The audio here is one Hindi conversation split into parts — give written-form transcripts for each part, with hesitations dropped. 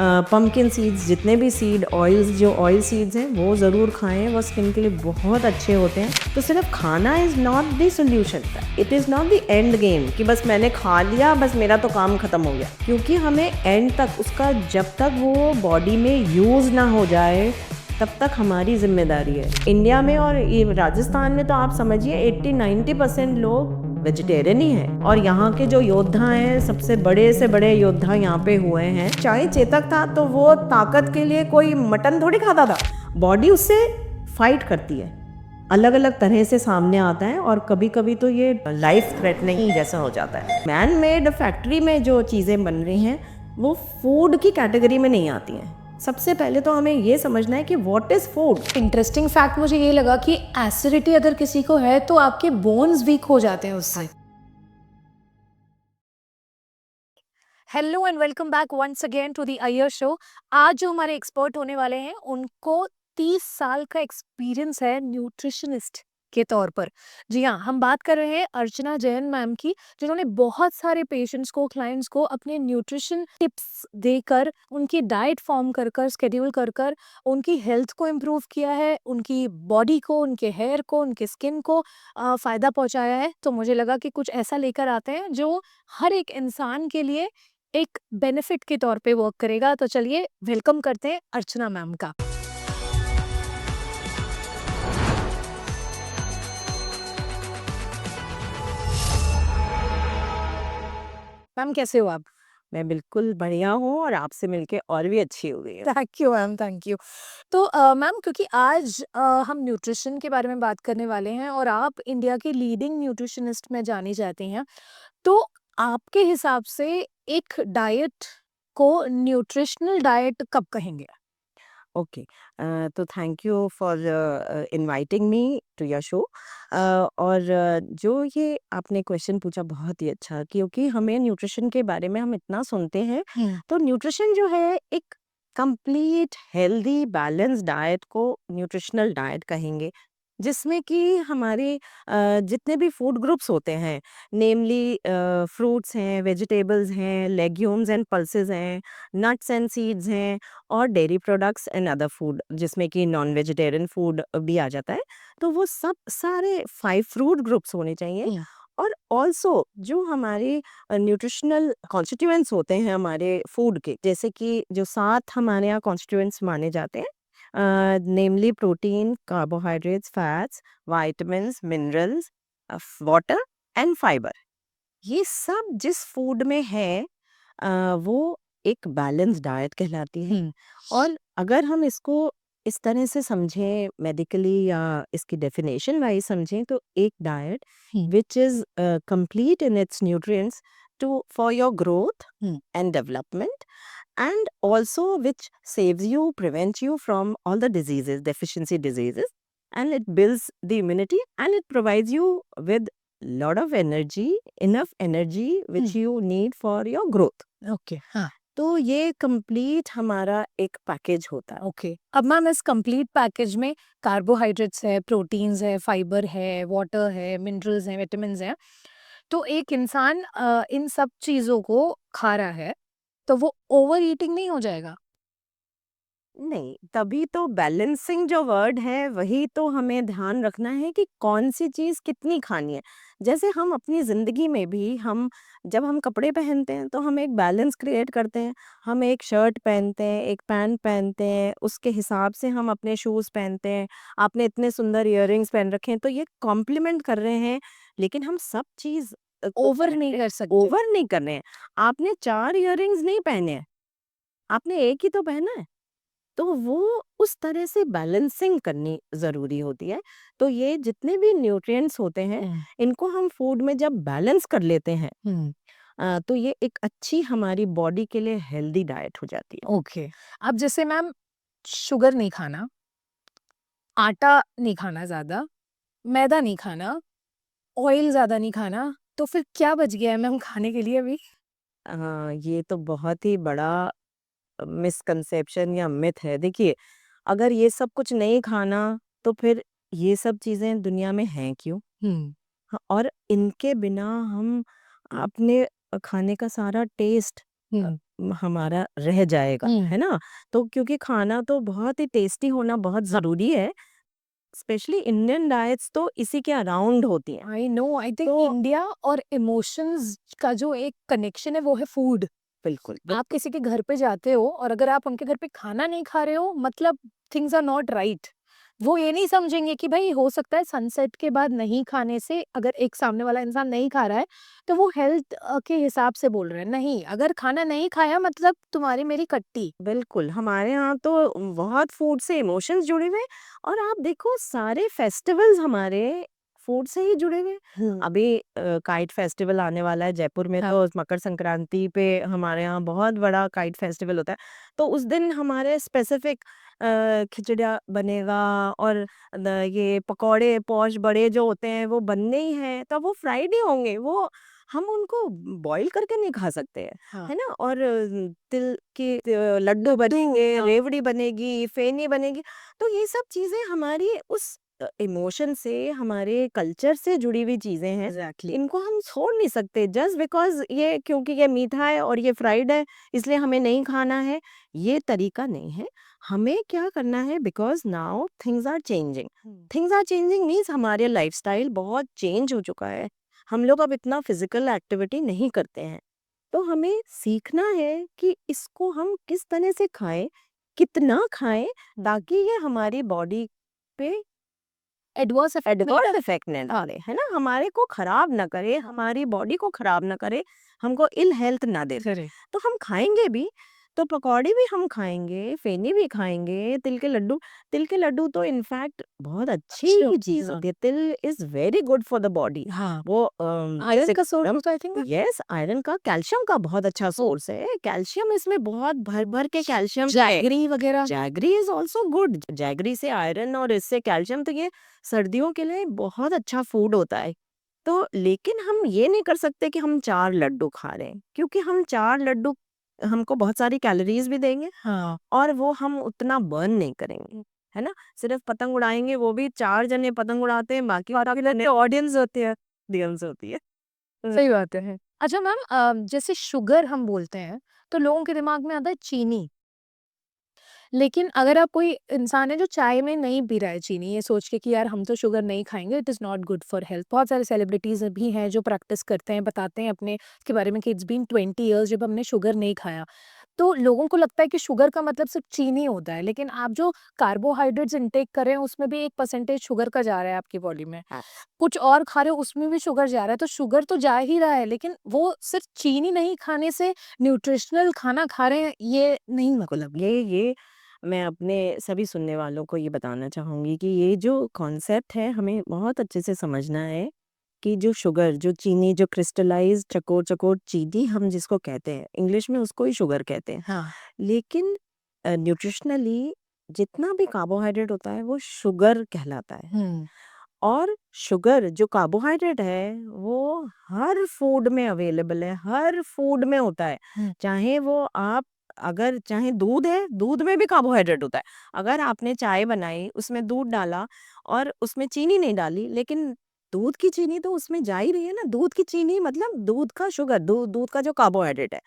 पम्पकिन सीड्स, जितने भी सीड ऑयल्स, जो ऑयल सीड्स हैं वो ज़रूर खाएं, वो स्किन के लिए बहुत अच्छे होते हैं। तो सिर्फ खाना is not the solution, it is not the end game कि बस मैंने खा लिया बस मेरा तो काम ख़त्म हो गया, क्योंकि हमें एंड तक उसका, जब तक वो बॉडी में यूज़ ना हो जाए तब तक हमारी जिम्मेदारी है। इंडिया में और ये राजस्थान में तो आप समझिए 80-90% लोग वेजिटेरियन ही हैं, और यहाँ के जो योद्धा हैं, सबसे बड़े से बड़े योद्धा यहाँ पे हुए हैं। चाहे चेतक था तो वो ताकत के लिए कोई मटन थोड़ी खाता था, बॉडी उससे फाइट करती है, अलग अलग तरह से सामने आता है, और कभी कभी तो ये लाइफ थ्रेटनिंग जैसा हो जाता है। मैन मेड फैक्ट्री में जो चीज़ें बन रही हैं वो फूड की कैटेगरी में नहीं आती हैं। सबसे पहले तो हमें ये समझना है कि what is food. Interesting fact मुझे ये लगा कि एसिडिटी अगर किसी को है तो आपके बोन्स वीक हो जाते हैं उससे। Hello and welcome back once again to the Iyer show. आज जो हमारे एक्सपर्ट होने वाले हैं उनको 30 साल का एक्सपीरियंस है न्यूट्रिशनिस्ट के तौर पर। जी हाँ, हम बात कर रहे हैं अर्चना जैन मैम की, जिन्होंने बहुत सारे पेशेंट्स को, क्लाइंट्स को अपने न्यूट्रिशन टिप्स देकर, उनकी डाइट फॉर्म कर कर, स्केड्यूल कर कर उनकी हेल्थ को इम्प्रूव किया है, उनकी बॉडी को, उनके हेयर को, उनके स्किन को फ़ायदा पहुंचाया है। तो मुझे लगा कि कुछ ऐसा लेकर आते हैं जो हर एक इंसान के लिए एक बेनिफिट के तौर पे वर्क करेगा। तो चलिए वेलकम करते हैं अर्चना मैम का। मैम कैसे हो आप? मैं बिल्कुल बढ़िया हूँ, और आपसे मिलके और भी अच्छी हो गई है। Thank you ma'am, thank you. तो मैम, क्योंकि आज हम न्यूट्रिशन के बारे में बात करने वाले हैं और आप इंडिया की लीडिंग न्यूट्रिशनिस्ट में जानी जाती हैं, तो आपके हिसाब से एक डाइट को न्यूट्रिशनल डाइट कब कहेंगे? ओके, तो thank you for inviting me to your show. और जो ये आपने क्वेश्चन पूछा बहुत ही अच्छा, क्योंकि हमें न्यूट्रिशन के बारे में हम इतना सुनते हैं। तो न्यूट्रिशन जो है एक कंप्लीट हेल्दी बैलेंस डाइट को न्यूट्रिशनल डाइट कहेंगे, जिसमें कि हमारे जितने भी फूड ग्रुप्स होते हैं, नेमली फ्रूट्स हैं, वेजिटेबल्स हैं, लेग्यूम्स एंड पल्सेस हैं, नट्स एंड सीड्स हैं, और dairy products and other food, जिसमें कि नॉन वेजिटेरियन फूड भी आ जाता है। तो वो सब सारे 5 फ्रूट ग्रुप्स होने चाहिए। और ऑल्सो जो हमारे न्यूट्रिशनल कॉन्स्टिट्यूएंट्स होते हैं हमारे फूड के, जैसे कि जो 7 हमारे यहाँ कॉन्स्टिट्यूएंट्स माने जाते हैं, namely protein, carbohydrates, fats, vitamins, minerals, water and fibre. ये सब जिस फूड में है वो एक बैलेंस डाइट कहलाती है। और अगर हम इसको इस तरह से समझें मेडिकली, या इसकी डेफिनेशन वाइज समझें, तो एक diet which is complete in its nutrients to for your growth and development, and also which saves you, prevents you from all the diseases, deficiency diseases, and it builds the immunity, and it provides you with lot of energy, enough energy which you need for your growth. Okay, हाँ। तो ये कंप्लीट हमारा एक पैकेज होता है। ओके, अब मैम इस कंप्लीट पैकेज में कार्बोहाइड्रेट्स है, प्रोटीन्स है, फाइबर है, वाटर है, मिनरल्स हैं, विटामिन्स हैं। तो एक इंसान इन सब चीज़ों को खा रहा है, तो वो ओवर ईटिंग नहीं हो जाएगा? नहीं, तभी तो बैलेंसिंग जो वर्ड है वही तो हमें ध्यान रखना है कि कौन सी चीज़ कितनी खानी है। जैसे हम अपनी ज़िंदगी में भी, हम जब हम कपड़े पहनते हैं तो हम एक बैलेंस क्रिएट करते हैं। हम एक शर्ट पहनते हैं, एक पैंट पहनते हैं, उसके हिसाब से हम अपने शूज़ पहनते हैं। आपने इतने सुंदर इयररिंग्स पहन रखे हैं, तो ये कॉम्प्लीमेंट कर रहे हैं, लेकिन हम सब चीज़ ओवर नहीं कर सकते। ओवर नहीं कर रहे हैं। आपने 4 इयररिंग्स नहीं पहने हैं, आपने 1 ही तो पहना है। तो वो उस तरह से बैलेंसिंग करनी ज़रूरी होती है। तो ये जितने भी न्यूट्रिएंट्स होते हैं, इनको हम फूड में जब बैलेंस कर लेते हैं, तो ये एक अच्छी हमारी बॉडी के लिए हेल्दी डाइट हो जाती है। ओके, अब जैसे मैम शुगर नहीं खाना, आटा नहीं खाना ज़्यादा, मैदा नहीं खाना, ऑयल ज़्यादा नहीं खाना, तो फिर क्या बच गया है मैम खाने के लिए अभी? ये तो बहुत ही बड़ा मिसकंसेप्शन या मिथ है। देखिए, अगर ये सब कुछ नहीं खाना, तो फिर ये सब चीज़ें दुनिया में हैं क्यों? हाँ, और इनके बिना हम अपने खाने का सारा टेस्ट हमारा रह जाएगा, है ना? तो क्योंकि खाना तो बहुत ही टेस्टी होना बहुत ज़रूरी है, स्पेशली इंडियन डाइट्स तो इसी के अराउंड होती हैं। आई नो, आई थिंक तो इंडिया और इमोशंस का जो एक कनेक्शन है वो है फूड। बिल्कुल, आप किसी के घर पे जाते हो और अगर आप उनके घर पे खाना नहीं खा रहे हो, मतलब थिंग्स आर नॉट राइट। वो ये नहीं समझेंगे कि भाई हो सकता है सनसेट के बाद नहीं खाने से, अगर एक सामने वाला इंसान नहीं खा रहा है तो वो हेल्थ के हिसाब से बोल रहे हैं। नहीं, अगर खाना नहीं खाया मतलब तुम्हारी मेरी कट्टी। बिल्कुल, हमारे यहाँ तो बहुत फूड से इमोशंस जुड़े हुए हैं और आप देखो सारे फेस्टिवल्स हमारे फूड से ही जुड़े हुए हैं। अभी काइट फेस्टिवल आने वाला है जयपुर में, हाँ। तो मकर संक्रांति पे हमारे यहाँ बहुत बड़ा काइट फेस्टिवल होता है। तो उस दिन हमारे स्पेसिफिक खिचड़ा बनेगा और ये पकौड़े पॉश बड़े जो होते हैं वो बनने ही हैं, तो वो फ्राइड ही होंगे, वो हम उनको बॉईल करके नहीं खा सकते हैं, हाँ। है ना? और तिल के लड्डू बनेंगे, हाँ। रेवड़ी बनेगी, फेनी बनेगी, तो ये सब चीज़ें हमारी उस इमोशन से, हमारे कल्चर से जुड़ी हुई चीज़ें हैं। एग्जैक्टली। इनको हम छोड़ नहीं सकते जस्ट बिकॉज़ ये क्योंकि ये मीठा है और ये फ्राइड है, इसलिए हमें नहीं खाना है, ये तरीका नहीं है। हमें क्या करना है because now things are changing. Things are changing means हमारे लाइफ़स्टाइल बहुत चेंज हो चुका है। हम लोग अब इतना फिजिकल एक्टिविटी नहीं करते हैं, तो हमें सीखना है कि इसको हम किस तरह से खाएं, कितना खाएं, ताकि ये हमारी बॉडी पे एडवर्स एडवर्स इफेक्ट न डाले, है ना? हमारे को खराब ना करे, हमारी बॉडी को खराब ना करे, हमको इल हेल्थ ना दे। करें। तो हम खाएंगे भी, तो पकौड़े भी हम खाएंगे, फेनी भी खाएंगे, तिल के लड्डू तो इनफैक्ट बहुत अच्छी अच्छे होते चीज हैं। होती है। तिल is very good for the body. हाँ। वो आयरन का सोर्स तो आई थिंक। यस, आयरन का, कैल्शियम का बहुत अच्छा सोर्स है। कैल्शियम इसमें बहुत भर भर के कैल्शियम है। जैगरी वगैरह। Jaggery is also good. Jaggery से आयरन और इससे कैल्शियम, तो ये सर्दियों के लिए बहुत अच्छा फूड होता है। तो लेकिन हम ये नहीं कर सकते कि हम 4 लड्डू खा रहे हैं, क्योंकि हम 4 लड्डू हमको बहुत सारी कैलोरीज भी देंगे हाँ। और वो हम उतना बर्न नहीं करेंगे, है ना? सिर्फ पतंग उड़ाएंगे, वो भी 4 जने पतंग उड़ाते हैं, बाकी ऑडियंस होती है, ऑडियंस होती है। सही बात है। अच्छा मैम, जैसे शुगर हम बोलते हैं तो लोगों के दिमाग में आता है चीनी। लेकिन अगर आप कोई इंसान है जो चाय में नहीं पी रहा है चीनी, ये सोच के कि यार हम तो शुगर नहीं खाएँगे, it is not good for health. बहुत सारे सेलिब्रिटीज़ भी हैं जो प्रैक्टिस करते हैं, बताते हैं अपने इसके बारे में कि इट्स बीन 20 इयर्स जब हमने शुगर नहीं खाया। तो लोगों को लगता है कि शुगर का मतलब सिर्फ़ चीनी होता है, लेकिन आप जो कार्बोहाइड्रेट्स इनटेक कर रहे हैं उसमें भी एक परसेंटेज शुगर का जा रहा है आपकी बॉडी में। हाँ। कुछ और खा रहे हो उसमें भी शुगर जा रहा है, तो शुगर तो जा ही रहा है, लेकिन वो सिर्फ़ चीनी नहीं खाने से न्यूट्रिशनल खाना खा रहे हैं, ये नहीं मतलब। ये मैं अपने सभी सुनने वालों को ये बताना चाहूँगी कि ये जो कॉन्सेप्ट है, हमें बहुत अच्छे से समझना है कि जो शुगर, जो चीनी, जो क्रिस्टलाइज़्ड चकोर-चकोर चीनी हम जिसको कहते हैं, इंग्लिश में उसको ही शुगर कहते हैं। हाँ। लेकिन न्यूट्रिशनली जितना भी कार्बोहाइड्रेट होता है, वो शुगर कहलाता है। हुँ। और शुगर जो कार्बोहाइड्रेट है, वो हर फूड में अवेलेबल है, हर फूड में होता है। हुँ। चाहे वो आप अगर चाहे दूध है, दूध में भी कार्बोहाइड्रेट होता है। अगर आपने चाय बनाई, उसमें दूध डाला और उसमें चीनी नहीं डाली, लेकिन दूध की चीनी तो उसमें जा ही रही है ना। दूध की चीनी मतलब दूध का शुगर, दूध का जो कार्बोहाइड्रेट है।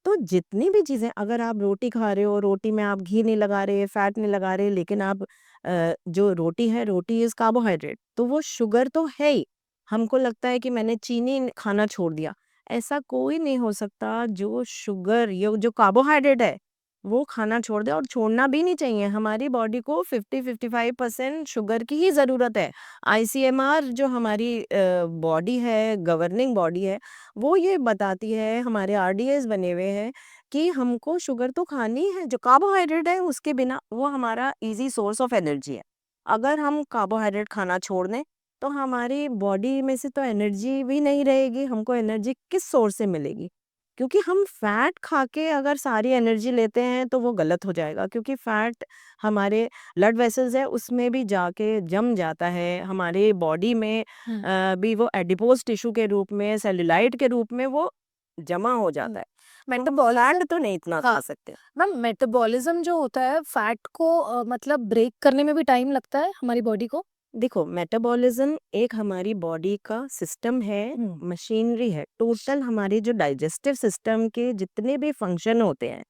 तो जितनी भी चीज़ें, अगर आप रोटी खा रहे हो, रोटी में आप घी नहीं लगा रहे, फैट नहीं लगा रहे, लेकिन आप जो रोटी है, रोटी इज़ कार्बोहाइड्रेट, तो वो शुगर तो है ही। हमको लगता है कि मैंने चीनी खाना छोड़ दिया। ऐसा कोई नहीं हो सकता जो शुगर, ये जो कार्बोहाइड्रेट है, वो खाना छोड़ दे, और छोड़ना भी नहीं चाहिए। हमारी बॉडी को 50-55% शुगर की ही ज़रूरत है। आईसीएमआर जो हमारी बॉडी है, गवर्निंग बॉडी है, वो ये बताती है, हमारे आरडीएस बने हुए हैं कि हमको शुगर तो खानी है। जो कार्बोहाइड्रेट है उसके बिना वो हमारा इजी सोर्स ऑफ एनर्जी है। अगर हम कार्बोहाइड्रेट खाना छोड़ दें, तो हमारी बॉडी में से तो एनर्जी भी नहीं रहेगी। हमको एनर्जी किस सोर्स से मिलेगी? क्योंकि हम फैट खा के अगर सारी एनर्जी लेते हैं तो वो गलत हो जाएगा, क्योंकि फैट हमारे ब्लड वेसल्स है उसमें भी जाके जम जाता है। हमारे बॉडी में हुँ। भी वो एडिपोज टिश्यू के रूप में, सेल्यूलाइट के रूप में वो जमा हो जाता है। तो हम मेटाबॉलिज़्म। फैट तो नहीं इतना हाँ। खा सकते। मैम, मेटाबॉलिज़्म जो होता है फैट को मतलब ब्रेक करने में भी टाइम लगता है हमारी बॉडी को? देखो, मेटाबॉलिज्म एक हमारी बॉडी का सिस्टम है, मशीनरी है। टोटल हमारे जो डाइजेस्टिव सिस्टम के जितने भी फंक्शन होते हैं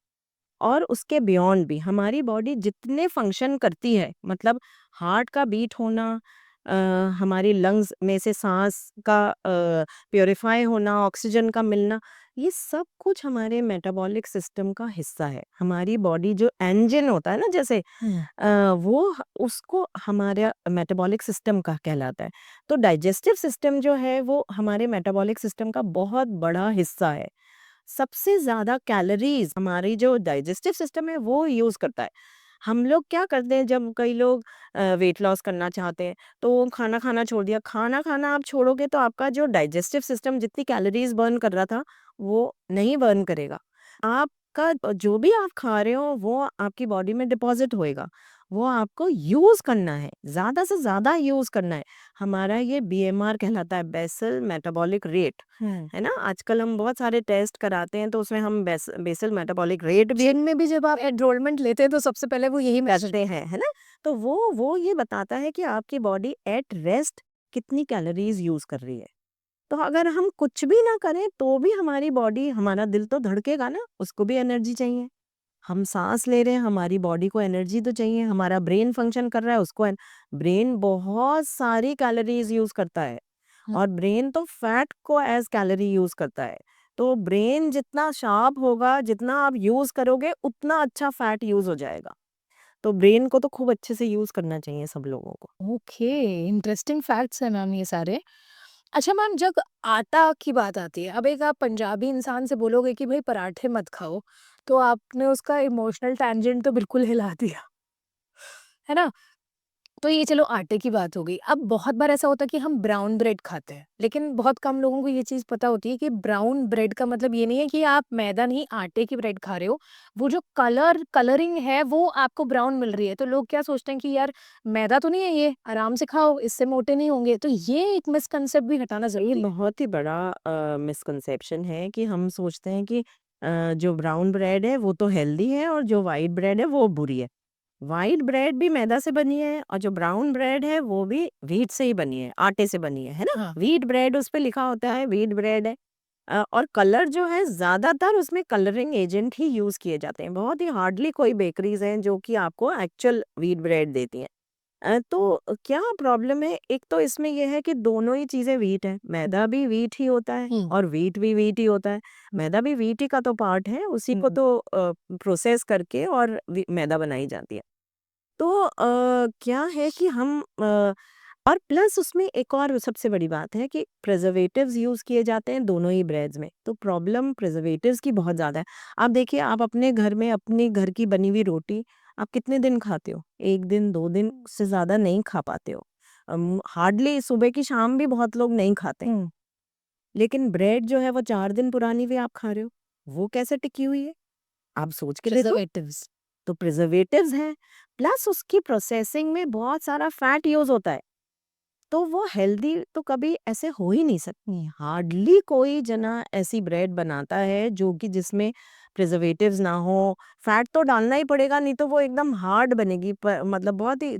और उसके बियॉन्ड भी हमारी बॉडी जितने फंक्शन करती है, मतलब हार्ट का बीट होना, अ, हमारी लंग्स में से सांस का प्योरीफाई होना, ऑक्सीजन का मिलना, ये सब कुछ हमारे मेटाबॉलिक सिस्टम का हिस्सा है। हमारी बॉडी जो इंजन होता है ना, जैसे उसको हमारा मेटाबॉलिक सिस्टम का कहलाता है। तो डाइजेस्टिव सिस्टम जो है वो हमारे मेटाबॉलिक सिस्टम का बहुत बड़ा हिस्सा है। सबसे ज़्यादा कैलोरीज़ हमारी जो डाइजेस्टिव सिस्टम है वो यूज़ करता है। हम लोग क्या करते हैं, जब कई लोग वेट लॉस करना चाहते हैं, तो वो खाना खाना छोड़ दिया। खाना खाना आप छोड़ोगे तो आपका जो डाइजेस्टिव सिस्टम जितनी कैलोरीज़ बर्न कर रहा था, वो नहीं बर्न करेगा। आपका जो भी आप खा रहे हो वो आपकी बॉडी में डिपॉज़िट होएगा। वो आपको यूज़ करना है, ज़्यादा से ज़्यादा यूज़ करना है। हमारा ये बीएमआर कहलाता है, बेसल मेटाबॉलिक रेट। है ना? आजकल हम बहुत सारे टेस्ट कराते हैं तो उसमें हम बेसल मेटाबॉलिक रेट भी जिम में भी जब आप एनरोलमेंट लेते हैं तो सबसे पहले वो यही मेजर करते हैं, है ना? तो वो ये बताता है कि आपकी बॉडी एट रेस्ट कितनी कैलोरीज़ यूज़ कर रही है। तो अगर हम कुछ भी ना करें तो भी हमारी बॉडी, हमारा दिल तो धड़केगा ना, उसको भी एनर्जी चाहिए। हम साँस ले रहे हैं, हमारी बॉडी को एनर्जी तो चाहिए, हमारा ब्रेन फंक्शन कर रहा है, उसको ब्रेन बहुत सारी कैलोरीज़ यूज़ करता है। और ब्रेन तो फैट को एज़ कैलोरी यूज़ करता है। तो ब्रेन जितना शार्प होगा, जितना आप यूज़ करोगे, उतना अच्छा फैट यूज़ हो जाएगा। तो ब्रेन को तो खूब अच्छे से यूज़ करना चाहिए सब लोगों को। ओके, इंटरेस्टिंग फैक्ट्स हैं मैम ये सारे। अच्छा मैम, जब आटा की बात आती है, अब एक आप पंजाबी इंसान से बोलोगे कि भाई पराठे मत खाओ, तो आपने उसका इमोशनल टैंजेंट तो बिल्कुल हिला दिया, है ना? तो ये चलो आटे की बात हो गई। अब बहुत बार ऐसा होता है कि हम ब्राउन ब्रेड खाते हैं, लेकिन बहुत कम लोगों को ये चीज़ पता होती है कि ब्राउन ब्रेड का मतलब ये नहीं है कि आप मैदा नहीं, आटे की ब्रेड खा रहे हो। वो जो कलरिंग है वो आपको ब्राउन मिल रही है। तो लोग क्या सोचते हैं कि यार मैदा तो नहीं है ये, आराम से खाओ, इससे मोटे नहीं होंगे। तो ये एक मिसकंसेप्ट भी हटाना ये ज़रूरी है। बहुत ही बड़ा मिसकंसेप्शन है कि हम सोचते हैं कि जो ब्राउन ब्रेड है वो तो हेल्दी है और जो व्हाइट ब्रेड है वो बुरी है। व्हाइट ब्रेड भी मैदा से बनी है और जो ब्राउन ब्रेड है वो भी व्हीट से ही बनी है, आटे से बनी है ना? हाँ। व्हीट ब्रेड उस पे लिखा होता है, व्हीट ब्रेड है। और कलर जो है ज़्यादातर उसमें कलरिंग एजेंट ही यूज़ किए जाते हैं। बहुत ही हार्डली कोई बेकरीज़ हैं जो कि आपको एक्चुअल व्हीट ब्रेड देती हैं। तो क्या प्रॉब्लम है? एक तो इसमें ये है कि दोनों ही चीज़ें व्हीट है, मैदा भी व्हीट ही होता है हुँ। और व्हीट भी व्हीट ही होता है। मैदा भी व्हीट ही का तो पार्ट है, उसी को हुँ। तो प्रोसेस करके और मैदा बनाई जाती है। तो क्या है कि हम और प्लस उसमें एक और सबसे बड़ी बात है कि प्रिजर्वेटिव्स यूज़ किए जाते हैं दोनों ही ब्रेड्स में। तो प्रॉब्लम प्रिजर्वेटिव्स की बहुत ज़्यादा है। आप देखिए, आप अपने घर में अपने घर की बनी हुई रोटी आप कितने दिन खाते हो? 1 दिन, 2 दिन, उससे ज़्यादा नहीं खा पाते हो। हार्डली सुबह की शाम भी बहुत लोग नहीं खाते। हुँ। लेकिन ब्रेड जो है वो 4 दिन पुरानी भी आप खा रहे हो। वो कैसे टिकी हुई है? आप सोच के देखो। प्रिजर्वेटिव्स। तो प्रिजर्वेटिव्स हैं, प्लस उसकी प्रोसेसिंग में बहुत सारा फैट यूज़ होता है। तो वो हेल्दी तो कभी ऐसे हो ही नहीं सकती। हार्डली कोई जना ऐसी ब्रेड बनाता है जो कि जिसमें प्रिजर्वेटिव्स ना हो। फैट तो डालना ही पड़ेगा, नहीं तो वो एकदम हार्ड बनेगी, मतलब बहुत ही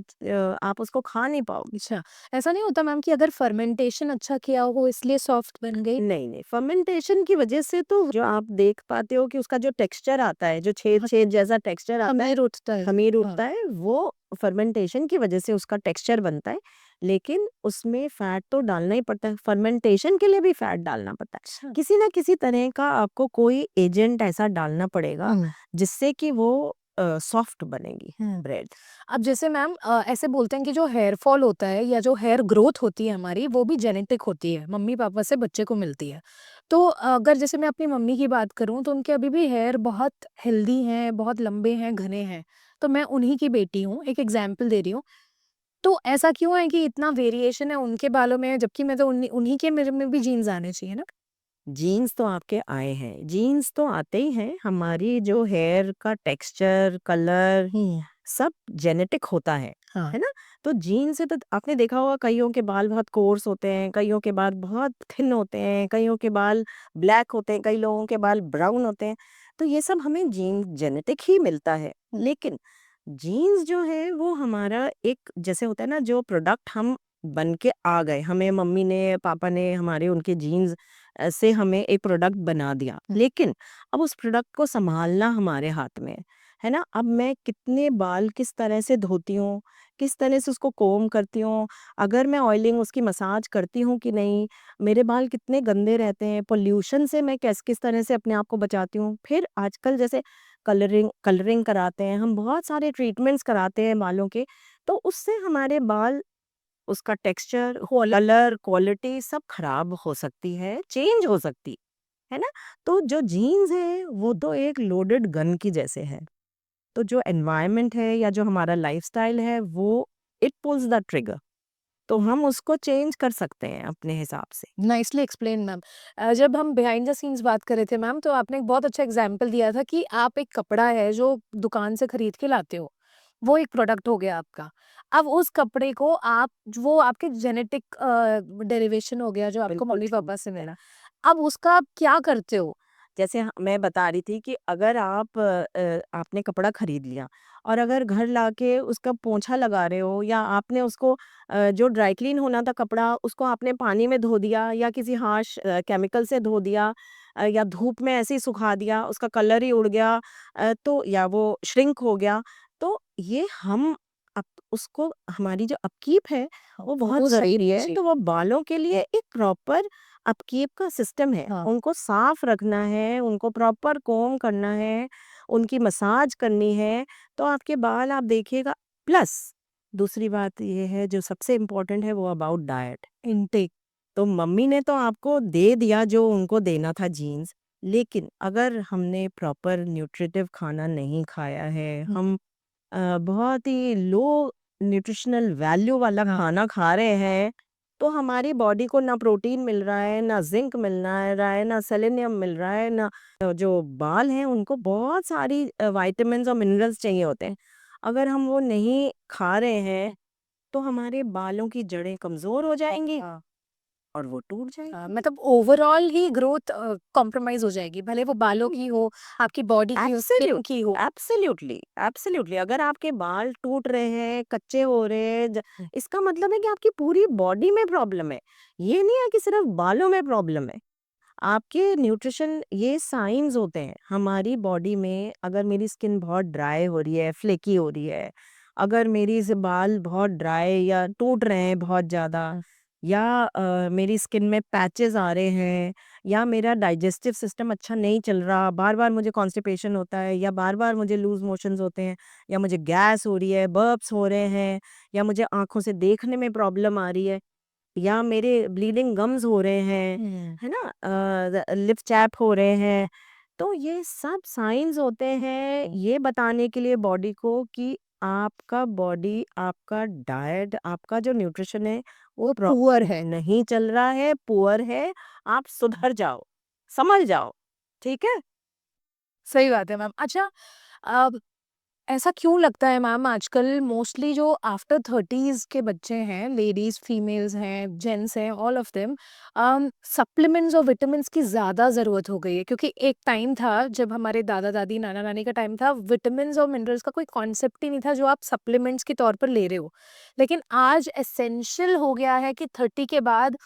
आप उसको खा नहीं पाओगे। अच्छा, ऐसा नहीं होता मैम कि अगर फर्मेंटेशन अच्छा किया हो इसलिए सॉफ्ट बन गई? नहीं, नहीं, फर्मेंटेशन की वजह से तो जो आप देख पाते हो कि उसका जो टेक्सचर आता है, जो हाँ, छेद-छेद जैसा टेक्सचर आता है, खमीर उठता है। खमीर हाँ। उठता है, वो फर्मेंटेशन की वजह से उसका टेक्सचर बनता है। लेकिन उसमें फैट तो डालना ही पड़ता है, फर्मेंटेशन के लिए भी फैट डालना पड़ता है। अच्छा। किसी ना किसी तरह का आपको कोई एजेंट ऐसा डालना पड़ेगा, हुँ। जिससे कि वो सॉफ्ट बनेगी हुँ। ब्रेड। अब जैसे मैम ऐसे बोलते हैं कि जो हेयर फॉल होता है या जो हेयर ग्रोथ होती है हमारी वो भी जेनेटिक होती है, मम्मी-पापा से बच्चे को मिलती है। तो अगर जैसे मैं अपनी मम्मी की बात करूँ तो उनके अभी भी हेयर बहुत हेल्दी हैं, बहुत लंबे हैं, घने हैं। तो मैं उन्हीं की बेटी हूँ, एक एग्ज़ाम्पल दे रही हूँ। तो ऐसा क्यों है कि इतना वेरिएशन है उनके बालों में जबकि मैं तो उन्हीं उन्हीं के मेरे में भी जीन्स आने चाहिए ना? जीन्स तो आपके आए हैं, जीन्स तो आते ही हैं, हमारी जो हेयर का टेक्सचर, कलर हुँ। सब जेनेटिक होता हाँ। है ना? तो जीन से तो आपने देखा होगा, कइयों के बाल बहुत कोर्स होते हैं, कइयों के बाल बहुत थिन होते हैं, कइयों के बाल ब्लैक होते हैं, कई लोगों के बाल ब्राउन होते हैं। तो ये सब हमें जीन जेनेटिक ही मिलता है। हुँ। लेकिन जीन्स जो है वो हमारा एक जैसे होता है ना, जो प्रोडक्ट हम बन के आ गए, हमें मम्मी ने, पापा ने हमारे उनके जीन्स से हमें एक प्रोडक्ट बना दिया। लेकिन अब उस प्रोडक्ट को सँभालना हमारे हाथ में है ना? अब मैं कितने बाल किस तरह से धोती हूँ, किस तरह से उसको कोम्ब करती हूँ, अगर मैं ऑयलिंग उसकी मसाज करती हूँ कि नहीं, मेरे बाल कितने गंदे रहते हैं, पॉल्यूशन से मैं किस तरह से अपने आप को बचाती हूँ। फिर आजकल जैसे कलरिंग कलरिंग कराते हैं, हम बहुत सारे ट्रीटमेंट्स कराते हैं बालों के, तो उससे हमारे बाल, उसका टेक्सचर, कलर, क्वालिटी सब खराब हो सकती है, चेंज हो सकती है ना? तो जो जीन्स है, वो तो एक लोडेड गन की जैसे है। तो जो एनवायरनमेंट है या जो हमारा लाइफ़स्टाइल है, वो इट पुल्स द ट्रिगर, तो हम उसको चेंज कर सकते हैं अपने हिसाब से। Nicely explain ma'am. जब हम बिहाइंड द सीन्स बात कर रहे थे मैम, तो आपने एक बहुत अच्छा एग्जांपल दिया था कि आप एक कपड़ा है जो दुकान से खरीद के लाते हो, वो एक प्रोडक्ट हो गया आपका। अब उस कपड़े को आप, वो आपके जेनेटिक डेरिवेशन हो गया जो आपको बिल्कुल मम्मी ठीक पापा से है। मिला। अब उसका आप क्या करते हो? जैसे मैं बता रही थी कि अगर आप आपने कपड़ा खरीद लिया और अगर घर लाके उसका पोंछा लगा रहे हो, या आपने उसको जो ड्राई क्लीन होना था कपड़ा, उसको आपने पानी में धो दिया या किसी हार्श केमिकल से धो दिया, या धूप में ऐसे ही सुखा दिया, उसका कलर ही उड़ गया, तो या वो श्रिंक हो गया, तो ये हम अप उसको, हमारी जो अपकीप है वो बहुत वो सही ज़रूरी है। जी। तो वो बालों के लिए एक प्रॉपर अपकीप का सिस्टम है, हाँ। उनको साफ रखना है, उनको प्रॉपर कोम करना है, उनकी मसाज करनी है, तो आपके बाल आप देखिएगा। प्लस दूसरी बात ये है जो सबसे इम्पोर्टेंट है, वो अबाउट डाइट इनटेक। तो मम्मी ने तो आपको दे दिया जो उनको देना था जीन्स, लेकिन अगर हमने प्रॉपर न्यूट्रिटिव खाना नहीं खाया है, हम बहुत ही लो न्यूट्रिशनल वैल्यू वाला हाँ। खाना खा रहे हैं, तो हमारी बॉडी को ना प्रोटीन मिल रहा है, ना ज़िंक मिल रहा है, ना सेलेनियम मिल रहा है, ना जो बाल हैं उनको बहुत सारी विटामिन्स और मिनरल्स चाहिए होते हैं। अगर हम वो नहीं खा रहे हैं, तो हमारे बालों की जड़ें कमज़ोर हो जाएँगी हाँ। और वो टूट जाएँगी। मतलब ओवरऑल ही ग्रोथ कॉम्प्रोमाइज़ हो जाएगी, भले वो बालों की हो, आपकी बॉडी की हो, स्किन एब्सोल्यूट की हो। एब्सोल्यूटली एब्सोल्यूटली, अगर आपके बाल टूट रहे हैं, कच्चे हो रहे हैं, इसका मतलब है कि आपकी पूरी बॉडी में प्रॉब्लम है। ये नहीं है कि सिर्फ बालों में प्रॉब्लम है। आपके न्यूट्रिशन, ये साइंस होते हैं हमारी बॉडी में। अगर मेरी स्किन बहुत ड्राई हो रही है, फ्लेकी हो रही है, अगर मेरी से बाल बहुत ड्राई या टूट रहे हैं बहुत ज़्यादा, या मेरी स्किन में पैचेस आ रहे हैं, या मेरा डाइजेस्टिव सिस्टम अच्छा नहीं चल रहा, बार बार मुझे कॉन्स्टिपेशन होता है, या बार बार मुझे लूज मोशंस होते हैं, या मुझे गैस हो रही है, बर्प्स हो रहे हैं, या मुझे आंखों से देखने में प्रॉब्लम आ रही है, या मेरे ब्लीडिंग गम्स हो रहे हैं, हुँ। है ना? लिप चैप हो रहे हैं। तो ये सब साइन्स होते हैं ये बताने के लिए बॉडी को कि आपका बॉडी, आपका डाइट, आपका जो न्यूट्रिशन है वो वो पुअर प्रॉपर है। नहीं चल रहा है, पुअर है, आप सुधर जाओ, संभल जाओ, ठीक है? सही बात है मैम। अच्छा, अ, ऐसा क्यों लगता है मैम आजकल मोस्टली जो आफ्टर 30s के बच्चे हैं, लेडीज़, फीमेल्स हैं, जेंट्स हैं, ऑल ऑफ देम, सप्लीमेंट्स और विटामिन्स की ज़्यादा ज़रूरत हो गई है? क्योंकि एक टाइम था जब हमारे दादा-दादी, नाना-नानी का टाइम था, विटामिन्स और मिनरल्स का कोई कॉन्सेप्ट ही नहीं था जो आप सप्लीमेंट्स के तौर पर ले रहे हो। लेकिन आज एसेंशियल हो गया है कि 30 के बाद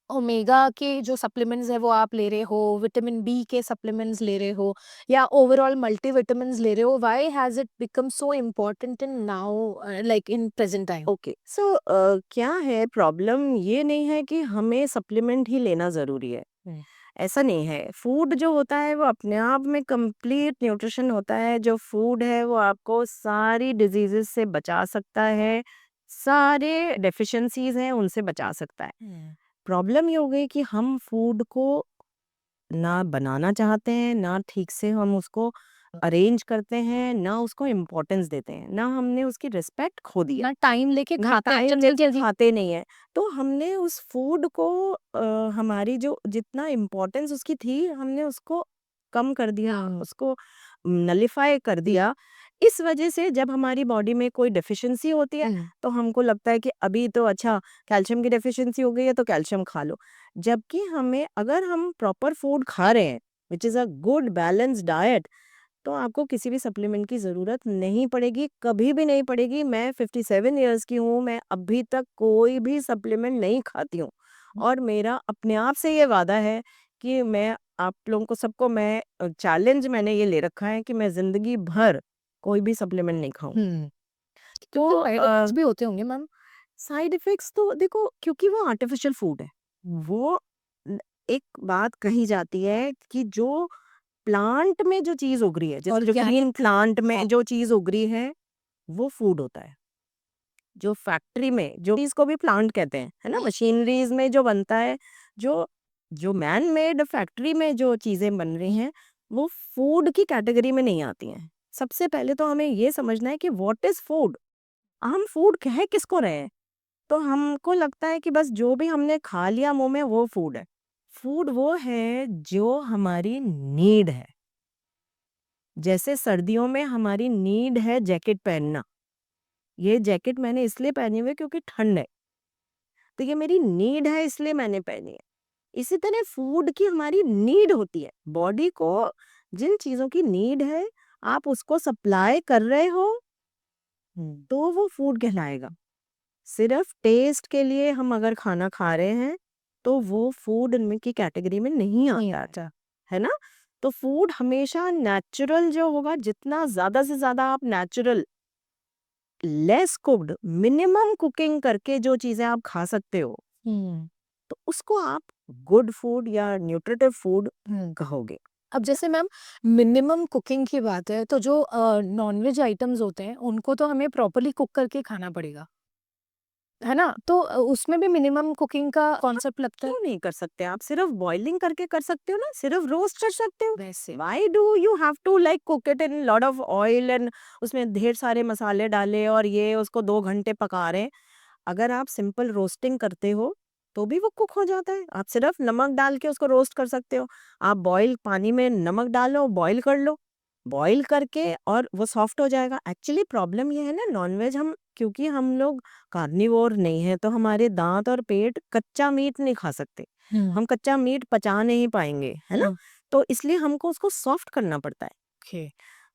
ओमेगा के जो सप्लीमेंट्स हैं वो आप ले रहे हो, विटामिन बी के सप्लीमेंट्स ले रहे हो, या ओवरऑल मल्टीविटामिन्स ले रहे हो। Why has it become so important in now, like in present time? Okay, so क्या है, प्रॉब्लम ये नहीं है कि हमें सप्लीमेंट ही लेना ज़रूरी है। हुँ। ऐसा नहीं है। फूड जो होता है वो अपने आप में कंप्लीट न्यूट्रिशन होता है। जो फूड है वो आपको सारी डिजीज़ेज़ से बचा सकता है, सारे डेफ़िशिएंसीज़ हैं उनसे बचा सकता है। हुँ। प्रॉब्लम ये हो गई कि हम फूड को ना बनाना चाहते हैं, ना ठीक से हम उसको अरेंज करते हैं, ना उसको इम्पोर्टेंस देते हैं, ना हमने उसकी रिस्पेक्ट खो दी है। ना टाइम लेके ना खाते हैं, टाइम अच्छा लेके जल्दी-जल्दी। खाते नहीं हैं। तो हमने उस फूड को हमारी जो जितना इम्पोर्टेंस उसकी थी, हमने उसको कम कर दिया, हाँ। उसको नलिफ़ाई कर दिया। इस वजह से जब हमारी बॉडी में कोई डेफ़िशिएंसी होती है, हुँ। तो हमको लगता है कि अभी तो अच्छा कैल्शियम की डेफ़िशिएंसी हो गई है, तो कैल्शियम खा लो। जबकि हमें, अगर हम प्रॉपर फूड खा रहे हैं, which is a good balanced diet, तो आपको किसी भी सप्लीमेंट की ज़रूरत नहीं पड़ेगी, कभी भी नहीं पड़ेगी। मैं 57 इयर्स की हूँ, मैं अभी तक कोई भी सप्लीमेंट नहीं खाती हूँ और मेरा अपने आप से ये वादा है कि मैं आप लोगों को सबको मैं चैलेंज मैंने ये ले रखा है कि मैं ज़िंदगी भर कोई भी सप्लीमेंट नहीं खाऊँ। हुँ। तो तो साइड इफ़ेक्ट्स भी होते होंगे मैम? साइड इफ़ेक्ट्स तो देखो क्योंकि वो आर्टिफ़िशियल फूड है, वो न एक बात कही जाती है कि जो प्लांट में जो चीज़ उग रही है, जैसे जो ऑर्गेनिक ग्रीन प्लांट हाँ। में जो चीज़ उग रही है, वो फूड होता है। जो फैक्ट्री में जो चीज़ को भी प्लांट कहते हैं, है ना? मशीनरीज़ में जो बनता है, जो जो मैन मेड फैक्ट्री में जो चीज़ें बन रही हैं, वो फूड की कैटेगरी में नहीं आती हैं। सबसे पहले तो हमें ये समझना है कि व्हाट इज़ फूड? हम फूड कह किसको रहे हैं? तो हमको लगता है कि बस जो भी हमने खा लिया मुँह में वो फूड है। फूड वो है जो हमारी नीड है। जैसे सर्दियों में हमारी नीड है जैकेट पहनना। ये जैकेट मैंने इसलिए पहनी हुई है क्योंकि ठंड है। तो ये मेरी नीड है इसलिए मैंने पहनी है। इसी तरह फूड की हमारी नीड होती है। बॉडी को जिन चीज़ों की नीड है, आप उसको सप्लाई कर रहे हो, तो वो फूड कहलाएगा। सिर्फ टेस्ट के लिए हम अगर खाना खा रहे हैं, तो वो फूड में की कैटेगरी में नहीं नहीं आता आता। है ना? तो फूड हमेशा नेचुरल जो होगा, जितना ज़्यादा से ज़्यादा आप natural, less cooked, minimum cooking करके जो चीज़ें आप खा सकते हो, हुँ। तो उसको आप गुड फूड या न्यूट्रिटिव फूड हुँ। कहोगे। अब जैसे मैम मिनिमम कुकिंग की बात है, तो जो नॉन-वेज आइटम्स होते हैं, उनको तो हमें प्रॉपर्ली कुक करके खाना पड़ेगा, है ना? तो उसमें भी मिनिमम कुकिंग का कॉन्सेप्ट लगता है? क्यों नहीं कर सकते आप? सिर्फ बॉइलिंग करके कर सकते हो ना, सिर्फ रोस्ट कर सकते हो। वैसे। Why do you have to like cook it in lot of oil and उसमें ढेर सारे मसाले डाले और ये उसको 2 घंटे पका रहे हैं। अगर आप सिंपल रोस्टिंग करते हो, तो भी वो कुक हो जाता है। आप सिर्फ नमक डाल के उसको रोस्ट कर सकते हो। आप बॉयल पानी में नमक डालो, बॉयल कर लो। बॉयल करके और वो सॉफ्ट हो जाएगा। एक्चुअली प्रॉब्लम ये है ना, नॉन-वेज हम क्योंकि हम लोग कार्निवोर नहीं है, तो हमारे दाँत और पेट कच्चा मीट नहीं खा सकते। हुँ। हम कच्चा मीट पचा नहीं पाएँगे, है ना? हाँ। तो इसलिए हमको उसको सॉफ्ट करना पड़ता है। ओके।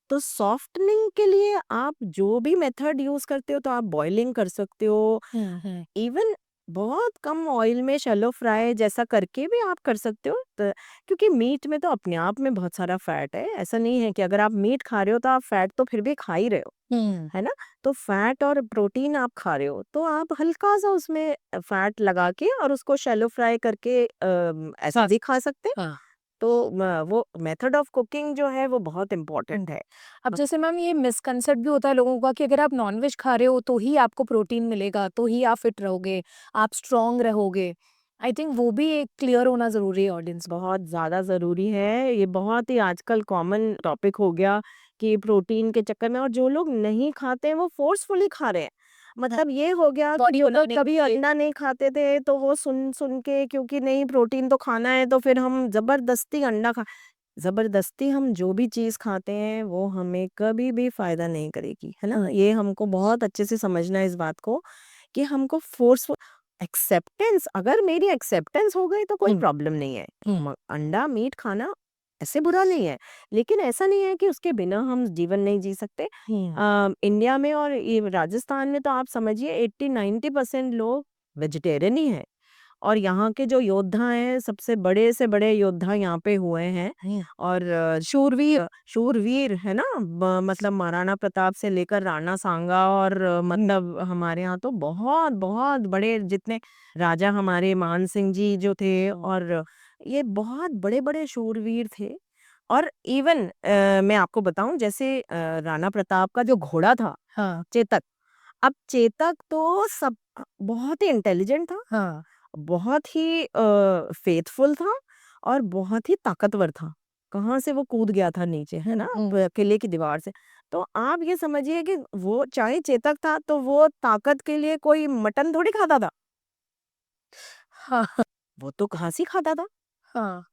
तो सॉफ्टनिंग के लिए आप जो भी मेथड यूज़ करते हो, तो आप बॉइलिंग कर सकते हो। हुँ, हुँ। इवन बहुत कम ऑयल में शैलो फ्राई जैसा करके भी आप कर सकते हो। क्योंकि मीट में तो अपने आप में बहुत सारा फैट है। ऐसा नहीं है कि अगर आप मीट खा रहे हो तो आप फैट तो फिर भी खा ही रहे हो, हुँ। है ना? तो फैट और प्रोटीन आप खा रहे हो, तो आप हल्का-सा उसमें फैट लगा के और उसको शैलो फ्राई करके ऐसा भी खा सकते हैं। हाँ। तो वो मेथड ऑफ कुकिंग जो है वो बहुत इम्पोर्टेंट है। अब जैसे मैम ये मिसकंसेप्ट भी होता है लोगों का कि अगर आप नॉन-वेज खा रहे हो तो ही आपको प्रोटीन मिलेगा, तो ही आप फिट रहोगे, आप स्ट्रॉन्ग रहोगे। आई थिंक वो भी एक क्लियर होना ज़रूरी है ऑडियंस को। बहुत ज़्यादा ज़रूरी है। ये बहुत ही आजकल कॉमन टॉपिक हो गया कि प्रोटीन के चक्कर में और जो लोग नहीं खाते हैं वो फ़ोर्सफुली खा रहे हैं। हाँ, मतलब ये हो गया कि बॉडी जो लोग बनाने कभी के लिए। अंडा नहीं खाते थे तो वो सुन-सुन के क्योंकि नहीं प्रोटीन तो खाना है तो फिर हम ज़बरदस्ती अंडा खा ज़बरदस्ती हम जो भी चीज़ खाते हैं वो हमें कभी भी फ़ायदा नहीं करेगी, है ना? ये हमको बहुत अच्छे से समझना है इस बात को कि हमको फ़ोर्सफुल एक्सेप्टेंस अगर मेरी एक्सेप्टेंस हो गई तो कोई हुँ, प्रॉब्लम नहीं है। हुँ, अंडा, मीट खाना ऐसे बुरा नहीं है, लेकिन ऐसा नहीं है कि उसके बिना हम जीवन नहीं जी सकते। हुँ। इंडिया में और ये राजस्थान में तो आप समझिए 80-90% लोग वेजिटेरियन ही हैं। और यहाँ के जो योद्धा हैं, सबसे बड़े से बड़े योद्धा यहाँ पे हुए हैं हुँ। और शूरवीर शूरवीर है ना? मतलब महाराणा प्रताप से लेकर राणा सांगा और मतलब हमारे यहाँ तो बहुत-बहुत बड़े जितने राजा हमारे मान सिंह जी जो थे और ये बहुत बड़े-बड़े शूरवीर थे। और इवन मैं आपको बताऊँ जैसे राणा प्रताप का जो घोड़ा था, हाँ, चेतक, अब चेतक तो सब बहुत ही इंटेलिजेंट था। हाँ। बहुत ही फ़ेथफुल था और बहुत ही ताकतवर था। कहाँ से वो कूद गया था नीचे, है ना? हुँ। किले की दीवार से। तो आप ये समझिए कि वो चाहे चेतक था, तो वो ताकत के लिए कोई मटन थोड़ी खाता था। हाँ, वो तो घास ही खाता था। हाँ।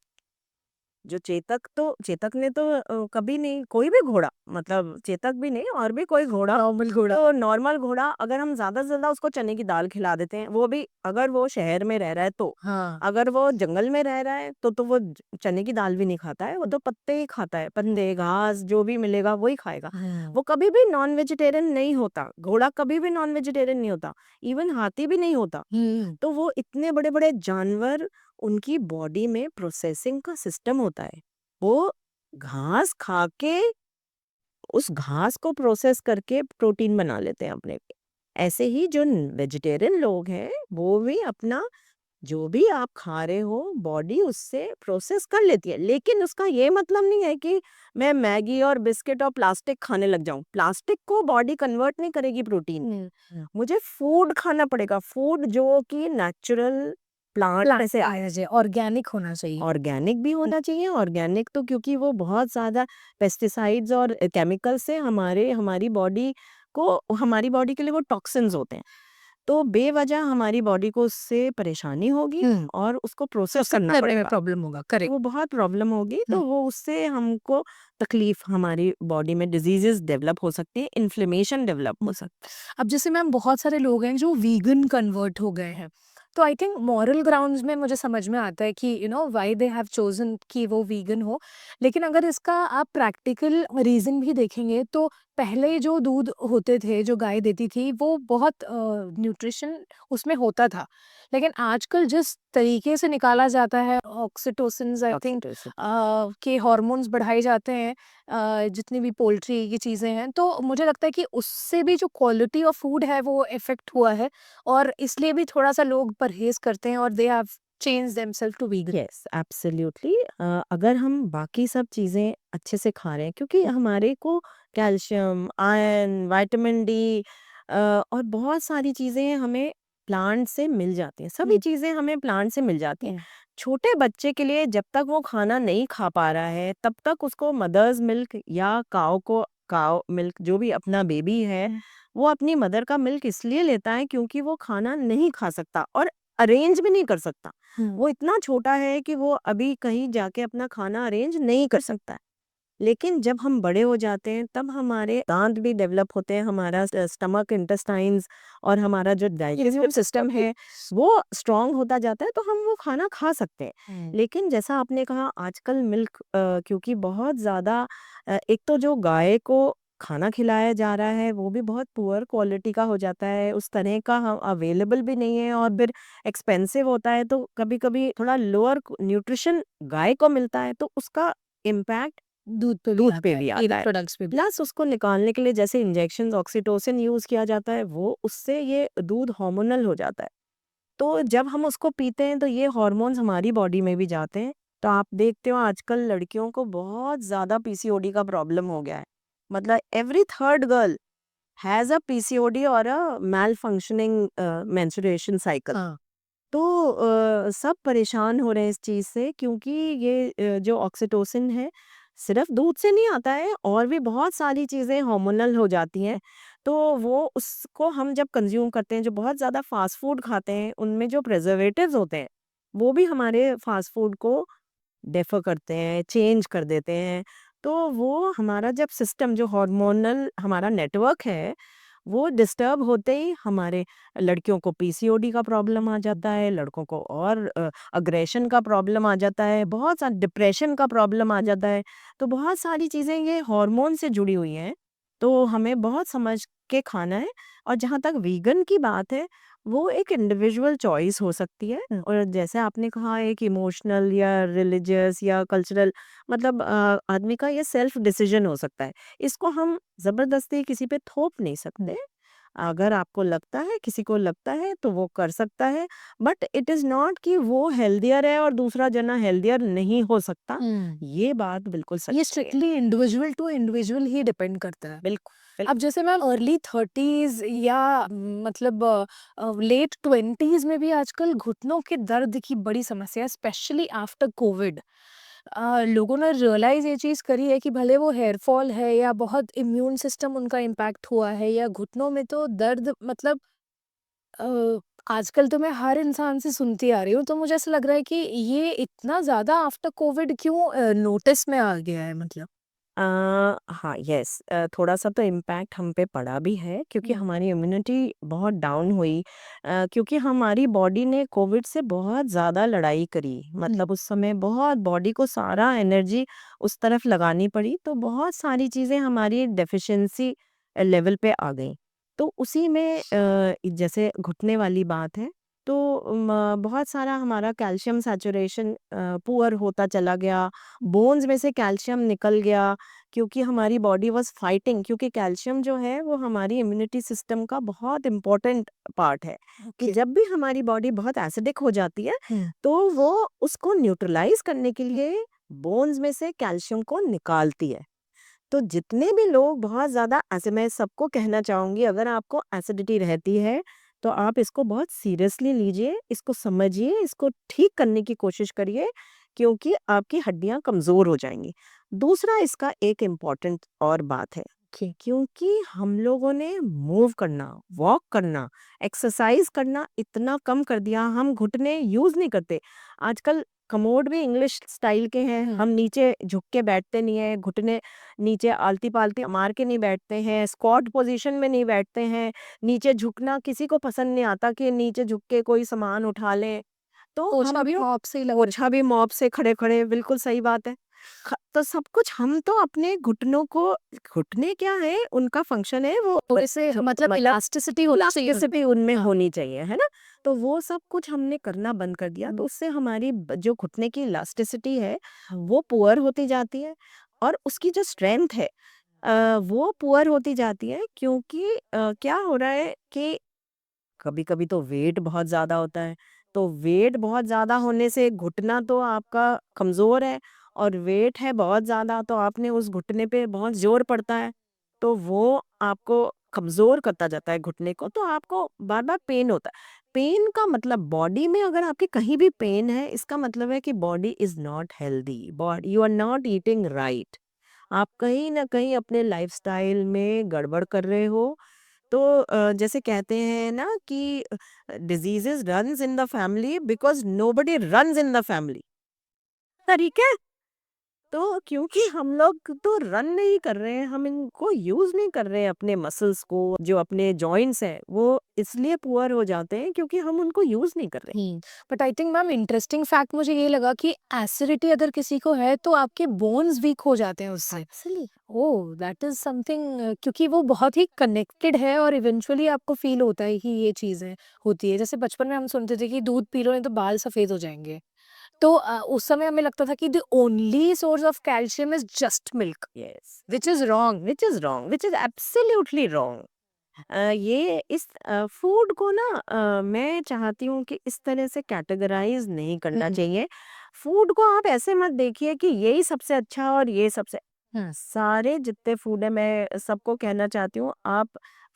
जो चेतक ने तो कभी नहीं, कोई भी घोड़ा, मतलब चेतक भी नहीं और भी कोई घोड़ा, नॉर्मल घोड़ा। तो नॉर्मल घोड़ा अगर हम ज़्यादा से ज़्यादा उसको चने की दाल खिला देते हैं, वो भी अगर वो शहर में रह रहा है तो। हाँ। अगर वो जंगल में रह रहा है तो वो चने की दाल भी नहीं खाता है, वो तो पत्ते ही खाता है, पंदे, घास जो भी मिलेगा वही खाएगा। वो कभी भी नॉन वेजिटेरियन नहीं होता, घोड़ा कभी भी नॉन वेजिटेरियन नहीं होता, इवन हाथी भी नहीं होता। हुँ। तो वो इतने बड़े-बड़े जानवर, उनकी बॉडी में प्रोसेसिंग का सिस्टम होता है। वो घास खा के उस घास को प्रोसेस करके प्रोटीन बना लेते हैं अपने लिए। ऐसे ही जो वेजिटेरियन लोग हैं, वो भी अपना जो भी आप खा रहे हो, बॉडी उससे प्रोसेस कर लेती है। लेकिन उसका ये मतलब नहीं है कि मैं मैगी और बिस्किट और प्लास्टिक खाने लग जाऊँ। प्लास्टिक को बॉडी कन्वर्ट नहीं करेगी प्रोटीन में। मुझे फूड खाना पड़ेगा, फूड जो कि नेचुरल प्लांट में प्लांट से से आए। आया जाए, ऑर्गेनिक होना चाहिए। ऑर्गेनिक भी होना चाहिए, ऑर्गेनिक तो क्योंकि वो बहुत ज़्यादा पेस्टिसाइड्स और केमिकल से हमारी बॉडी के लिए वो टॉक्सिन्स होते हैं। तो बेवजह हमारी बॉडी को उससे परेशानी होगी हुँ। और उसको प्रोसेस प्रोसेस करना करने में पड़ेगा। प्रॉब्लम होगा, तो करेक्ट। वो बहुत प्रॉब्लम होगी, हुँ। तो वो उससे हमको तकलीफ, हमारी बॉडी में डिजीज़ेज़ डेवलप हो सकती है, इन्फ्लेमेशन डेवलप हो सकता है। अब जैसे मैम बहुत सारे लोग हैं जो वीगन कन्वर्ट हो गए हैं, तो आई थिंक मॉरल ग्राउंड्स में मुझे समझ में आता है कि व्हाई दे हैव चोजन कि वो वीगन हो। लेकिन अगर इसका आप प्रैक्टिकल रीजन भी देखेंगे तो पहले जो दूध होते थे, जो गाय देती थी, वो बहुत न्यूट्रिशन उसमें होता था। लेकिन आजकल जिस तरीके से निकाला जाता है ऑक्सीटोसिन, आई थिंक ऑक्सीटोसिन। के हार्मोन्स बढ़ाए जाते हैं, जितनी भी पोल्ट्री की चीज़ें हैं, तो मुझे लगता है कि उससे भी जो क्वालिटी ऑफ फूड है वो इफ़ेक्ट हुआ है, और इसलिए भी थोड़ा-सा लोग परहेज़ करते हैं और they have changed themselves to vegan. Yes, absolutely. अगर हम बाकी सब चीज़ें अच्छे से खा रहे हैं, क्योंकि हमारे को कैल्शियम, आयरन, विटामिन डी और बहुत सारी चीज़ें हमें प्लांट से मिल जाती हैं। सभी हुँ, चीज़ें हमें प्लांट से मिल जाती हैं। हुँ, छोटे बच्चे के लिए जब तक वो खाना नहीं खा पा रहा है, तब तक उसको मदर्स मिल्क या काऊ मिल्क, जो भी अपना बेबी है, हुँ, वो अपनी मदर का मिल्क इसलिए लेता है क्योंकि वो खाना नहीं खा सकता और अरेंज भी नहीं कर सकता। हुँ, वो इतना छोटा है कि वो अभी कहीं जाके अपना खाना अरेंज नहीं कर सकता है। लेकिन जब हम बड़े हो जाते हैं, तब हमारे दांत भी डेवलप होते हैं, हमारा स्टमक, इंटेस्टाइन्स और हमारा जो डाइजेस्टिव सिस्टम है, वो स्ट्रांग होता जाता है, तो हम वो खाना खा सकते हैं। हुँ, लेकिन जैसा आपने कहा, आजकल मिल्क क्योंकि बहुत ज़्यादा एक तो जो गाय को खाना खिलाया जा रहा है, वो भी बहुत पुअर क्वालिटी का हो जाता है, उस तरह का अवेलेबल भी नहीं है और फिर एक्सपेंसिव होता है, तो कभी-कभी थोड़ा लोअर न्यूट्रिशन गाय को मिलता है, तो उसका इम्पैक्ट दूध पे भी दूध पे आता है, भी आता डेयरी है। प्रोडक्ट्स पे भी। प्लस उसको निकालने के लिए जैसे इंजेक्शंस, ऑक्सीटोसिन यूज़ किया जाता है, वो उससे ये दूध हार्मोनल हो जाता है। तो जब हम उसको पीते हैं, तो ये हार्मोन्स हमारी बॉडी में भी जाते हैं। तो आप देखते हो आजकल लड़कियों को बहुत ज़्यादा पीसीओडी का प्रॉब्लम हो गया है। मतलब every third girl has a PCOD और अ मैल फंक्शनिंग मेंस्ट्रुएशन साइकिल। हाँ। तो सब परेशान हो रहे हैं इस चीज़ से, क्योंकि ये जो ऑक्सीटोसिन है, सिर्फ़ दूध से नहीं आता है और भी बहुत सारी चीज़ें हार्मोनल हो जाती हैं। तो वो उसको हम जब कंज़्यूम करते हैं, जो बहुत ज़्यादा फ़ास्ट फ़ूड खाते हैं, उनमें जो प्रिज़र्वेटिव्स होते हैं, वो भी हमारे फ़ास्ट फ़ूड को डिफ़र करते हैं, चेंज कर देते हैं। तो वो हमारा जब सिस्टम, जो हार्मोनल हमारा नेटवर्क है, वो डिस्टर्ब होते ही हमारे लड़कियों को पीसीओडी का प्रॉब्लम आ जाता है, लड़कों को और अग्रेशन का प्रॉब्लम आ जाता है, बहुत सा डिप्रेशन का प्रॉब्लम आ जाता है। तो बहुत सारी चीज़ें ये हार्मोन से जुड़ी हुई हैं, तो हमें बहुत समझ के खाना है। और जहाँ तक वीगन की बात है, वो एक इंडिविजुअल चॉइस हो सकती है और जैसे आपने कहा, एक इमोशनल या रिलीजियस या कल्चरल, मतलब आदमी का ये सेल्फ डिसीजन हो सकता है। इसको हम ज़बरदस्ती किसी पे थोप नहीं सकते। अगर आपको लगता है, किसी को लगता है, तो वो कर सकता है, बट इट इज़ नॉट कि वो हेल्दियर है और दूसरा जना हेल्दियर नहीं हो सकता। हुँ। ये बात बिल्कुल सच ये नहीं है। स्ट्रिक्टली इंडिविजुअल टू इंडिविजुअल ही डिपेंड करता है। बिल्कुल, अब बिल्कुल। जैसे मैम अर्ली 30s या मतलब लेट 20s में भी आजकल घुटनों के दर्द की बड़ी समस्या है, स्पेशली आफ्टर कोविड। लोगों ने रियलाइज़ ये चीज़ करी है कि भले वो हेयर फॉल है या बहुत इम्यून सिस्टम उनका इम्पैक्ट हुआ है या घुटनों में तो दर्द मतलब आजकल तो मैं हर इंसान से सुनती आ रही हूँ, तो मुझे ऐसा लग रहा है कि ये इतना ज़्यादा आफ्टर कोविड क्यों नोटिस में आ गया है मतलब? अ, हाँ, यस, थोड़ा-सा तो इम्पैक्ट हम पे पड़ा भी है क्योंकि हुँ, हमारी इम्यूनिटी बहुत डाउन हुई, क्योंकि हमारी बॉडी ने कोविड से बहुत ज़्यादा लड़ाई करी। हुँ, मतलब उस समय बहुत बॉडी को सारा एनर्जी उस तरफ लगानी पड़ी, तो बहुत सारी चीज़ें हमारी डेफ़िशिएंसी लेवल पे आ गईं। तो उसी में जैसे घुटने वाली बात है, तो बहुत सारा हमारा कैल्शियम सैचुरेशन पुअर होता चला गया, बोन्स में से कैल्शियम निकल गया, क्योंकि हमारी बॉडी वाज़ फाइटिंग, क्योंकि कैल्शियम जो है वो हमारी इम्यूनिटी सिस्टम का बहुत इम्पोर्टेंट पार्ट है, कि ओके। जब भी हमारी बॉडी बहुत एसिडिक हो जाती है, हुँ, तो वो उसको न्यूट्रलाइज़ करने के लिए बोन्स में से कैल्शियम को निकालती है। तो जितने भी लोग बहुत ज़्यादा, ऐसे मैं सबको कहना चाहूँगी, अगर आपको एसिडिटी रहती है, तो आप इसको बहुत सीरियसली लीजिए, इसको समझिए, इसको ठीक करने की कोशिश करिए, क्योंकि आपकी हड्डियाँ कमज़ोर हो जाएँगी। दूसरा इसका एक इम्पोर्टेंट और बात है, ओके। क्योंकि हम लोगों ने मूव करना, वॉक करना, एक्सरसाइज़ करना इतना कम कर दिया, हम घुटने यूज़ नहीं करते। आजकल कमोड भी इंग्लिश स्टाइल के हैं, हुँ, हम नीचे झुक के बैठते नहीं हैं, घुटने नीचे आलती-पालती मार के नहीं बैठते हैं, स्क्वाट पोज़ीशन में नहीं बैठते हैं, नीचे झुकना किसी को पसंद नहीं आता कि नीचे झुक के कोई सामान उठा लें। तो पोछा हम भी लोग मॉप से ही लग ओछा भी मॉप से खड़े-खड़े, बिल्कुल सही बात है। तो सब कुछ हम तो अपने घुटनों को, घुटने क्या है, उनका फंक्शन है वो थोड़े से मतलब इलास्टिसिटी होनी चाहिए इलास्टिसिटी उनमें। उनमें हाँ। होनी चाहिए, है ना? तो वो सब कुछ हमने करना बंद कर दिया, तो हुँ, उससे हमारी जो घुटने की इलास्टिसिटी है, वो पुअर होती जाती है, और उसकी जो स्ट्रेंथ है, वो पुअर होती जाती है, क्योंकि क्या हो रहा है कि कभी-कभी तो वेट बहुत ज़्यादा होता है, तो वेट बहुत ज़्यादा होने से घुटना तो आपका कमज़ोर है, और वेट है बहुत ज़्यादा, तो आपने उस घुटने पे बहुत ज़ोर पड़ता है, तो वो आपको कमज़ोर करता जाता है घुटने को, तो आपको बार-बार पेन होता है। पेन का मतलब, बॉडी में अगर आपके कहीं भी पेन है, इसका मतलब है कि body is not healthy, body you are not eating right. आप कहीं न कहीं अपने लाइफ़स्टाइल में गड़बड़ कर रहे हो। तो जैसे कहते हैं ना कि diseases runs in the family because nobody runs in the family. ठीक है? तो क्योंकि हम लोग तो रन नहीं कर रहे हैं, हम इनको यूज़ नहीं कर रहे हैं, अपने मसल्स को, जो अपने जॉइंट्स हैं, वो इसलिए पुअर हो जाते हैं क्योंकि हम उनको यूज़ नहीं कर रहे। हुँ। But I think ma'am interesting fact मुझे ये लगा कि एसिडिटी अगर किसी को है तो आपके बोन्स वीक हो जाते हैं उससे। Actually oh! That is something क्योंकि वो बहुत ही कनेक्टेड है और इवेंचुअली आपको फ़ील होता है कि ये चीज़ें होती है। जैसे बचपन में हम सुनते थे कि दूध पी लो नहीं तो बाल सफ़ेद हो जाएँगे। तो उस समय हमें लगता था कि the only source of calcium is just milk yes, which is wrong. Wrong, which is absolutely wrong. ये इस फूड को ना, मैं चाहती हूँ कि इस तरह से कैटेगराइज़ नहीं करना हुँ, चाहिए। फूड को आप ऐसे मत देखिए कि यही सबसे अच्छा और ये सबसे, हुँ, सारे जितने फूड है, मैं सबको कहना चाहती हूँ, आप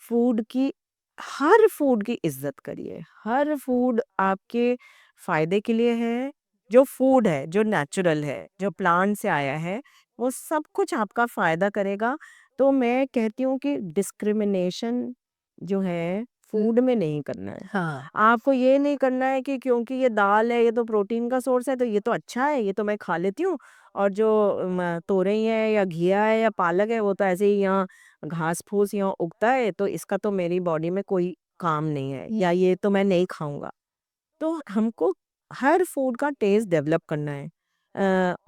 फूड की, हर फूड की इज़्ज़त करिए। हर फूड आपके फ़ायदे के लिए है। जो फूड है, जो नेचुरल है, जो प्लांट से आया है, वो सब कुछ आपका फ़ायदा करेगा। तो मैं कहती हूँ कि डिस्क्रिमिनेशन जो है, हुँ, फूड में नहीं करना है। हाँ। आपको ये नहीं करना है कि क्योंकि ये दाल है, ये तो प्रोटीन का सोर्स है, तो ये तो अच्छा है, ये तो मैं खा लेती हूँ, और जो तोरई है या घिया है या पालक है, वो तो ऐसे ही यहाँ घास-फूस यहाँ उगता है, तो इसका तो मेरी बॉडी में कोई काम नहीं है, हुँ, या ये तो मैं नहीं खाऊँगा। तो हमको हर फूड का टेस्ट डेवलप करना है,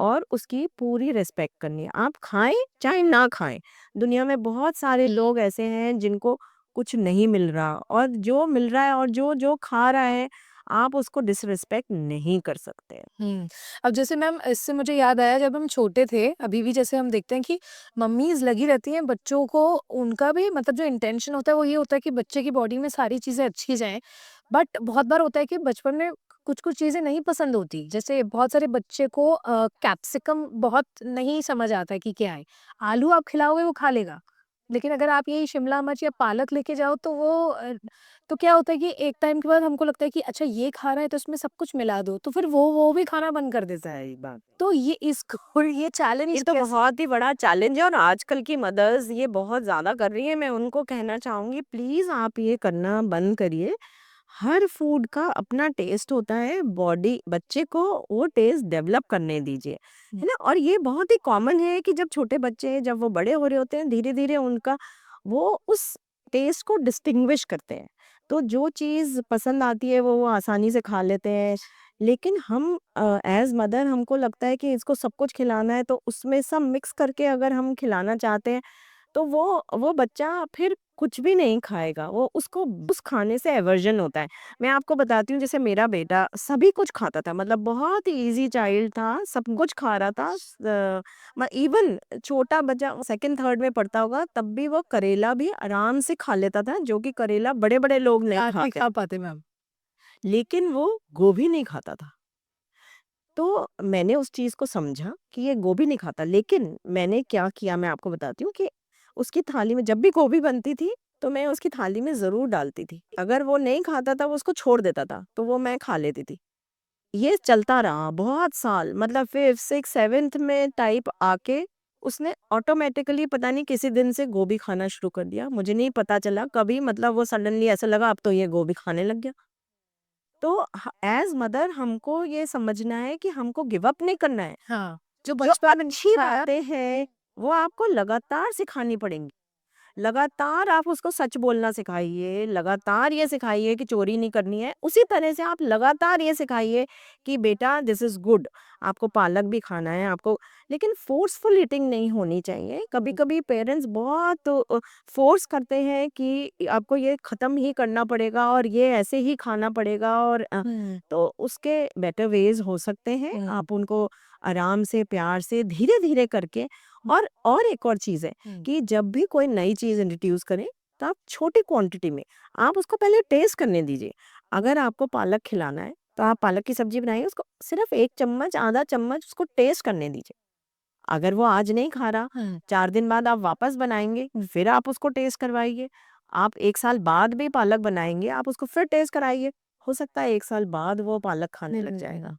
और उसकी पूरी रिस्पेक्ट करनी है। आप खाएँ, चाहे ना खाएँ। दुनिया में बहुत सारे लोग ऐसे हैं जिनको कुछ नहीं मिल रहा, और जो मिल रहा है और जो खा रहा है, आप उसको डिसरिस्पेक्ट नहीं कर सकते। हुँ। अब जैसे मैम इससे मुझे याद आया जब हम छोटे थे, अभी भी जैसे हम देखते हैं कि मम्मीज़ लगी रहती हैं बच्चों को उनका भी मतलब जो इंटेंशन होता है वो ये होता है कि बच्चे की बॉडी में सारी चीज़ें अच्छी जाएँ। बट बहुत बार होता है कि बचपन में कुछ-कुछ चीज़ें नहीं पसंद होती। जैसे बहुत सारे बच्चे को कैप्सिकम बहुत नहीं समझ आता है कि क्या है। आलू आप खिलाओगे वो खा लेगा। लेकिन अगर आप यही शिमला मिर्च या पालक लेके जाओ तो वो तो क्या होता है कि एक टाइम के बाद हमको लगता है कि अच्छा ये खा रहा है तो इसमें सब कुछ मिला दो, तो फिर वो भी खाना बंद कर देता है। सही बात। तो ये इसको ये ये चैलेंज तो कैसे बहुत ही बड़ा चैलेंज है, और आजकल की मदर्स ये बहुत ज़्यादा कर रही हैं। मैं उनको कहना चाहूँगी, प्लीज़ आप ये करना बंद करिए। हर फूड का अपना टेस्ट होता है, बॉडी बच्चे को वो टेस्ट डेवलप करने दीजिए, हुँ। है ना? और ये बहुत ही कॉमन है कि जब छोटे बच्चे हैं, जब वो बड़े हो रहे होते हैं, धीरे-धीरे उनका वो उस टेस्ट को डिस्टिंग्विश करते हैं। तो जो चीज़ पसंद आती है वो आसानी से खा लेते हैं। लेकिन हम एज़ मदर हमको लगता है कि इसको सब कुछ खिलाना है, तो उसमें सब मिक्स करके अगर हम खिलाना चाहते हैं तो वो बच्चा फिर कुछ भी नहीं खाएगा, वो उसको उस खाने से एवर्जन होता है। मैं आपको बताती हूँ जैसे मेरा बेटा सभी कुछ खाता था, मतलब बहुत ही ईज़ी चाइल्ड था, सब कुछ खा रहा था। इवन छोटा बच्चा सेकंड थर्ड में पढ़ता होगा तब भी वो करेला भी आराम से खा लेता था, जो कि करेला बड़े-बड़े लोग नहीं नहीं खाते। खा पाते मैम। लेकिन वो गोभी नहीं खाता था। तो मैंने उस चीज़ को समझा कि ये गोभी नहीं खाता, लेकिन मैंने क्या किया मैं आपको बताती हूँ कि उसकी थाली में जब भी गोभी बनती थी, तो मैं उसकी थाली में ज़रूर डालती थी। अगर वो नहीं खाता था, वो उसको छोड़ देता था, तो वो मैं खा लेती थी। ये चलता रहा बहुत साल, मतलब 5th, 6th, 7th में टाइप आके उसने ऑटोमैटिकली पता नहीं किसी दिन से गोभी खाना शुरू कर दिया। मुझे नहीं पता चला कभी, मतलब वो सडनली ऐसा लगा अब तो ये गोभी खाने लग गया। तो एज मदर हमको ये समझना है कि हमको गिव अप नहीं करना है। हाँ, जो जो बचपन में अच्छी खाया। बातें हैं वो आपको लगातार सिखानी पड़ेंगी। लगातार आप उसको सच बोलना सिखाइए, लगातार ये सिखाइए कि चोरी नहीं करनी है। उसी तरह से आप लगातार ये सिखाइए कि बेटा दिस इज़ गुड, आपको पालक भी खाना है, आपको लेकिन फ़ोर्सफुल ईटिंग नहीं होनी चाहिए। कभी-कभी पेरेंट्स बहुत फ़ोर्स करते हैं कि आपको ये ख़त्म ही करना पड़ेगा और ये ऐसे ही खाना पड़ेगा और हुँ, तो उसके बेटर वेज़ हो सकते हैं। हुँ, आप उनको आराम से, प्यार से, धीरे-धीरे करके और एक और चीज़ है हुँ, कि जब भी कोई नई चीज़ इंट्रोड्यूस करें, तो आप छोटी क्वांटिटी में आप उसको पहले टेस्ट करने दीजिए। अगर आपको पालक खिलाना है, तो आप पालक की सब्ज़ी बनाइए, उसको सिर्फ़ 1 चम्मच, आधा चम्मच उसको टेस्ट करने दीजिए। अगर वो आज नहीं खा रहा, हुँ, 4 दिन बाद आप वापस बनाएँगे, फिर आप उसको टेस्ट करवाइए। आप 1 साल बाद भी पालक बनाएँगे, आप उसको फिर टेस्ट कराइए। हो सकता है 1 साल बाद वो पालक खाने हुँ, लग हुँ, हुँ। जाएगा।